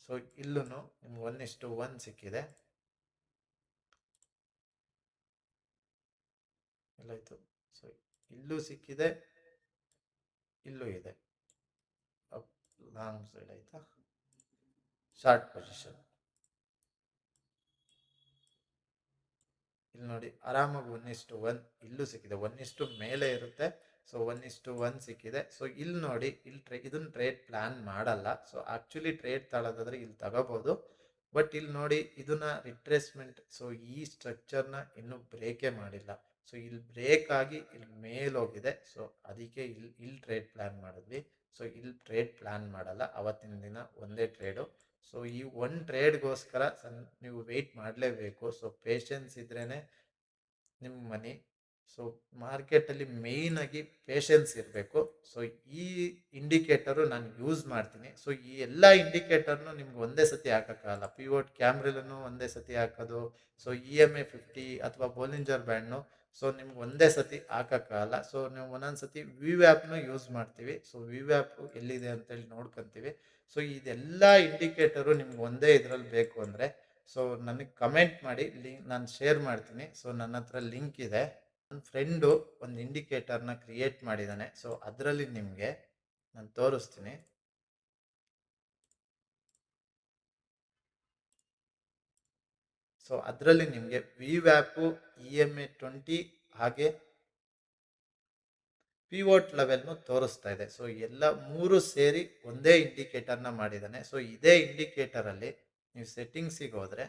ಸೊ ಇಲ್ಲೂ ನಿಮ್ಗೆ 1:1 ಸಿಕ್ಕಿದೆ. ಎಲ್ಲಾಯ್ತು. ಸೊ ಇಲ್ಲೂ ಸಿಕ್ಕಿದೆ, ಇಲ್ಲೂ ಇದೆ. ಅಪ್ ಲಾಂಗ್ ಸೈಡ್ ಆಯ್ತಾ, ಶಾರ್ಟ್ ಪೊಸಿಷನ್. ಇಲ್ಲಿ ನೋಡಿ ಆರಾಮಾಗಿ 1:1 ಇಲ್ಲೂ ಸಿಕ್ಕಿದೆ. 1 ಮೇಲೆ ಇರುತ್ತೆ. ಸೊ 1:1 ಸಿಕ್ಕಿದೆ. ಸೊ ಇಲ್ಲಿ ನೋಡಿ ಇಲ್ಲಿ ಇದನ್ನ ಟ್ರೇಡ್ ಪ್ಲಾನ್ ಮಾಡಲ್ಲ. ಸೊ ಆಕ್ಚುಲಿ ಟ್ರೇಡ್ ತಗೊಳ್ಳೋದಾದ್ರೆ ಇಲ್ಲಿ ತಗೋಬಹುದು. ಬಟ್ ಇಲ್ಲಿ ನೋಡಿ ಇದನ್ನ ರಿಟ್ರೇಸ್ಮೆಂಟ್. ಸೊ ಈ ಸ್ಟ್ರಕ್ಚರ್ನ ಇನ್ನೂ ಬ್ರೇಕೇ ಮಾಡಿಲ್ಲ. ಸೊ ಇಲ್ಲಿ ಬ್ರೇಕ್ ಆಗಿ ಇಲ್ಲಿ ಮೇಲ್ ಹೋಗಿದೆ. ಸೊ ಅದಕ್ಕೆ ಇಲ್ಲಿ ಟ್ರೇಡ್ ಪ್ಲಾನ್ ಮಾಡಿದ್ವಿ. ಸೊ ಇಲ್ಲಿ ಟ್ರೇಡ್ ಪ್ಲಾನ್ ಮಾಡಲ್ಲ ಅವತ್ತಿನ ದಿನ ಒಂದೇ ಟ್ರೇಡು. ಸೊ ಈ ಒಂದು ಟ್ರೇಡ್ಗೋಸ್ಕರ ನೀವು ವೆಯ್ಟ್ ಮಾಡಲೇಬೇಕು. ಸೊ ಪೇಷನ್ಸ್ ಇದ್ರೇನೆ ನಿಮ್ಮ ಮನಿ. ಸೊ ಮಾರ್ಕೆಟಲ್ಲಿ ಮೇಯ್ನ್ ಆಗಿ ಪೇಷನ್ಸ್ ಇರಬೇಕು. ಸೊ ಈ ಇಂಡಿಕೇಟರು ನಾನು ಯೂಸ್ ಮಾಡ್ತೀನಿ. ಸೊ ಈ ಎಲ್ಲ ಇಂಡಿಕೇಟರ್ನು ನಿಮ್ಗೆ ಒಂದೇ ಸತಿ ಹಾಕೋಕ್ಕಾಗಲ್ಲ. ಪಿವೋಟ್ ಕ್ಯಾಮ್ರಲ್ಲೂ ಒಂದೇ ಸತಿ ಹಾಕೋದು. ಸೊ EMA 50 ಅಥವಾ ಬೋಲಿಂಜರ್ ಬ್ಯಾಂಡ್ನು ಸೊ ನಿಮ್ಗೆ ಒಂದೇ ಸತಿ ಹಾಕೋಕ್ಕಾಗಲ್ಲ. ಸೊ ನೀವು ಒಂದೊಂದು ಸತಿ VWAPನು ಯೂಸ್ ಮಾಡ್ತೀವಿ. ಸೊ VWAP ಎಲ್ಲಿದೆ ಅಂತೇಳಿ ನೋಡ್ಕೊತೀವಿ. ಸೊ ಇದೆಲ್ಲ ಇಂಡಿಕೇಟರು ನಿಮ್ಗೆ ಒಂದೇ ಇದರಲ್ಲಿ ಬೇಕು ಅಂದರೆ ಸೊ ನನಗೆ ಕಮೆಂಟ್ ಮಾಡಿ, ಲಿಂಕ್ ನಾನು ಶೇರ್ ಮಾಡ್ತೀನಿ. ಸೊ ನನ್ನ ಹತ್ರ ಲಿಂಕ್ ಇದೆ. ನನ್ನ ಫ್ರೆಂಡು ಒಂದು ಇಂಡಿಕೇಟರ್ನ ಕ್ರಿಯೇಟ್ ಮಾಡಿದ್ದಾನೆ. ಸೊ ಅದರಲ್ಲಿ ನಿಮಗೆ ನಾನು ತೋರಿಸ್ತೀನಿ. ಸೊ ಅದರಲ್ಲಿ ನಿಮಗೆ VWAP, EMA 20 ಹಾಗೆ ಪಿವೋಟ್ ಲೆವೆಲ್ನು ತೋರಿಸ್ತಾ ಇದೆ. ಸೊ ಎಲ್ಲ ಮೂರು ಸೇರಿ ಒಂದೇ ಇಂಡಿಕೇಟರ್ನ ಮಾಡಿದ್ದಾನೆ. ಸೊ ಇದೇ ಇಂಡಿಕೇಟರಲ್ಲಿ ನೀವು ಸೆಟ್ಟಿಂಗ್ಸಿಗೆ ಹೋದರೆ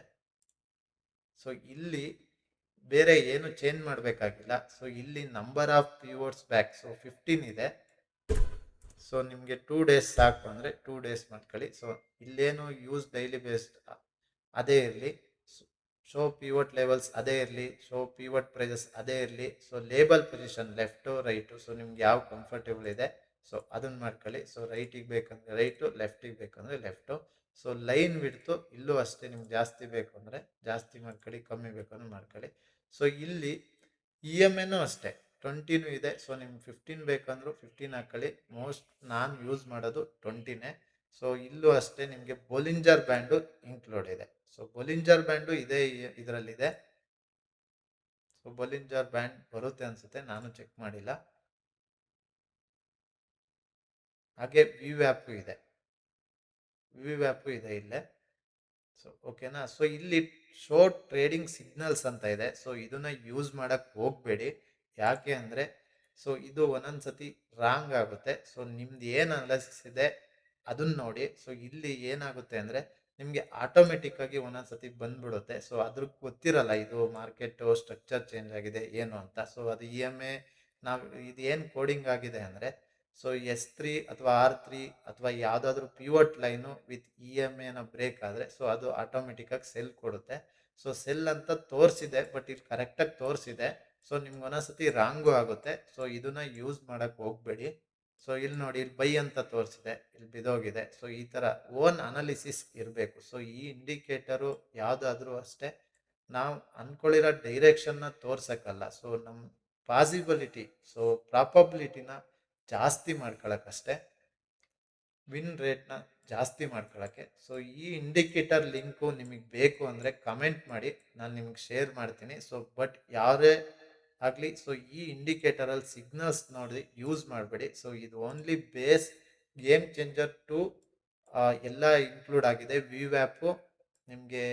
ಸೊ ಇಲ್ಲಿ ಬೇರೆ ಏನು ಚೇಂಜ್ ಮಾಡಬೇಕಾಗಿಲ್ಲ. ಸೊ ಇಲ್ಲಿ ನಂಬರ್ ಆಫ್ ಪಿವೋಟ್ಸ್ ಬ್ಯಾಕ್ ಸೊ 15 ಇದೆ. ಸೊ ನಿಮಗೆ 2 ಡೇಸ್ ಸಾಕು ಅಂದರೆ 2 ಡೇಸ್ ಮಾಡ್ಕೊಳ್ಳಿ. ಸೊ ಇಲ್ಲೇನು ಯೂಸ್ ಡೈಲಿ ಬೇಸ್ಡ್ ಅದೇ ಇರಲಿ. ಶೋ ಪಿವೋಟ್ ಲೆವೆಲ್ಸ್ ಅದೇ ಇರಲಿ. ಶೋ ಪಿವೋಟ್ ಪ್ರೈಸಸ್ ಅದೇ ಇರಲಿ. So label position left right so ನಿಮ್ಗೆ ಯಾವ ಕಂಫರ್ಟೇಬಲ್ ಇದೆ ಸೊ ಅದನ್ನು ಮಾಡ್ಕೊಳ್ಳಿ. ಸೊ ರೈಟಿಗೆ ಬೇಕಂದ್ರೆ ರೈಟು, ಲೆಫ್ಟಿಗೆ ಬೇಕಂದರೆ ಲೆಫ್ಟು. ಸೊ ಲೈನ್ ಬಿಡ್ತು ಇಲ್ಲೂ ಅಷ್ಟೇ. ನಿಮ್ಗೆ ಜಾಸ್ತಿ ಬೇಕು ಅಂದರೆ ಜಾಸ್ತಿ ಮಾಡ್ಕೊಳ್ಳಿ, ಕಮ್ಮಿ ಬೇಕು ಅಂದ್ರೆ ಮಾಡ್ಕೊಳ್ಳಿ. ಸೊ ಇಲ್ಲಿ EMAನೂ ಅಷ್ಟೇ 20ನೂ ಇದೆ. ಸೊ ನಿಮ್ಗೆ 15 ಬೇಕಂದ್ರೂ 15 ಹಾಕೊಳ್ಳಿ. ಮೋಸ್ಟ್ ನಾನು ಯೂಸ್ ಮಾಡೋದು 20ನೇ. ಸೊ ಇಲ್ಲೂ ಅಷ್ಟೇ ನಿಮಗೆ ಬೊಲಿಂಜರ್ ಬ್ಯಾಂಡು ಇನ್ಕ್ಲೂಡ್ ಇದೆ. ಸೊ ಬೊಲಿಂಜರ್ ಬ್ಯಾಂಡು ಇದೆ ಇದರಲ್ಲಿದೆ. ಸೊ ಬೊಲಿಂಜರ್ ಬ್ಯಾಂಡ್ ಬರುತ್ತೆ ಅನ್ಸುತ್ತೆ, ನಾನು ಚೆಕ್ ಮಾಡಿಲ್ಲ. ಹಾಗೆ VWAP ಇದೆ, VWAP ಇದೆ ಇಲ್ಲೇ. ಸೊ ಓಕೆನಾ. ಸೊ ಇಲ್ಲಿ ಶೋರ್ಟ್ ಟ್ರೇಡಿಂಗ್ ಸಿಗ್ನಲ್ಸ್ ಅಂತ ಇದೆ. ಸೊ ಇದನ್ನ ಯೂಸ್ ಮಾಡಕ್ ಹೋಗ್ಬೇಡಿ. ಯಾಕೆ ಅಂದರೆ ಸೊ ಇದು ಒಂದೊಂದ್ಸತಿ ರಾಂಗ್ ಆಗುತ್ತೆ. ಸೊ ನಿಮ್ದು ಏನು ಅನಾಲಿಸಿಸ್ ಇದೆ ಅದನ್ನ ನೋಡಿ. ಸೊ ಇಲ್ಲಿ ಏನಾಗುತ್ತೆ ಅಂದರೆ ನಿಮಗೆ ಆಟೋಮೆಟಿಕ್ ಆಗಿ ಒಂದೊಂದ್ಸತಿ ಬಂದ್ಬಿಡುತ್ತೆ. ಸೊ ಅದ್ರ ಗೊತ್ತಿರಲ್ಲ ಇದು ಮಾರ್ಕೆಟು ಸ್ಟ್ರಕ್ಚರ್ ಚೇಂಜ್ ಆಗಿದೆ ಏನು ಅಂತ. ಸೊ ಅದು EMA ನಾವು ಇದು ಏನು ಕೋಡಿಂಗ್ ಆಗಿದೆ ಅಂದರೆ ಸೊ S3 ಅಥವಾ R3 ಅಥವಾ ಯಾವುದಾದ್ರೂ ಪಿವೋಟ್ ಲೈನು ವಿತ್ EMAನ ಬ್ರೇಕ್ ಆದರೆ ಸೊ ಅದು ಆಟೋಮೆಟಿಕ್ಕಾಗಿ ಸೆಲ್ ಕೊಡುತ್ತೆ. ಸೊ ಸೆಲ್ ಅಂತ ತೋರಿಸಿದೆ, ಬಟ್ ಇಲ್ಲಿ ಕರೆಕ್ಟಾಗಿ ತೋರಿಸಿದೆ. ಸೊ ನಿಮ್ಗೆ ಒಂದೊಂದ್ಸತಿ ರಾಂಗು ಆಗುತ್ತೆ. ಸೊ ಇದನ್ನ ಯೂಸ್ ಮಾಡೋಕ್ಕೆ ಹೋಗಬೇಡಿ. ಸೊ ಇಲ್ಲಿ ನೋಡಿ ಇಲ್ಲಿ ಬೈ ಅಂತ ತೋರಿಸಿದೆ, ಇಲ್ಲಿ ಬಿದೋಗಿದೆ. ಸೊ ಈ ಥರ ಓನ್ ಅನಾಲಿಸಿಸ್ ಇರಬೇಕು. ಸೊ ಈ ಇಂಡಿಕೇಟರು ಯಾವುದಾದ್ರೂ ಅಷ್ಟೇ ನಾವು ಅಂದ್ಕೊಳ್ಳಿರೋ ಡೈರೆಕ್ಷನ್ನ ತೋರ್ಸಕ್ಕಲ್ಲ. ಸೊ ನಮ್ಮ ಪಾಸಿಬಿಲಿಟಿ ಸೊ ಪ್ರಾಬಬಿಲಿಟಿನ ಜಾಸ್ತಿ ಮಾಡ್ಕೊಳಕ್ಕಷ್ಟೇ, ವಿನ್ ರೇಟ್ನ ಜಾಸ್ತಿ ಮಾಡ್ಕೊಳ್ಳೋಕ್ಕೆ. ಸೊ ಈ ಇಂಡಿಕೇಟರ್ ಲಿಂಕು ನಿಮಗೆ ಬೇಕು ಅಂದರೆ ಕಮೆಂಟ್ ಮಾಡಿ, ನಾನು ನಿಮಗೆ ಶೇರ್ ಮಾಡ್ತೀನಿ. ಸೊ ಬಟ್ ಯಾರೇ ಆಗಲಿ ಸೊ ಈ ಇಂಡಿಕೇಟರಲ್ಲಿ ಸಿಗ್ನಲ್ಸ್ ನೋಡಿ ಯೂಸ್ ಮಾಡಬೇಡಿ. ಸೊ ಇದು only base game changer to ಎಲ್ಲ ಇನ್ಕ್ಲೂಡ್ ಆಗಿದೆ. VWAP ನಿಮಗೆ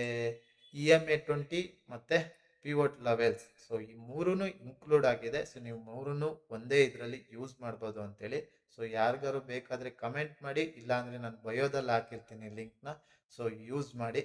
EMA 20 ಮತ್ತು ಪಿವೋಟ್ ಲೆವೆಲ್ಸ್ ಸೊ ಈ ಮೂರೂ ಇನ್ಕ್ಲೂಡ್ ಆಗಿದೆ. ಸೊ ನೀವು ಮೂರೂ ಒಂದೇ ಇದರಲ್ಲಿ ಯೂಸ್ ಮಾಡ್ಬೋದು ಅಂತೇಳಿ. ಸೊ ಯಾರಿಗಾರು ಬೇಕಾದರೆ ಕಮೆಂಟ್ ಮಾಡಿ, ಇಲ್ಲಾಂದರೆ ನಾನು ಬಯೋದಲ್ಲಿ ಹಾಕಿರ್ತೀನಿ ಲಿಂಕ್ನ. ಸೊ ಯೂಸ್ ಮಾಡಿ.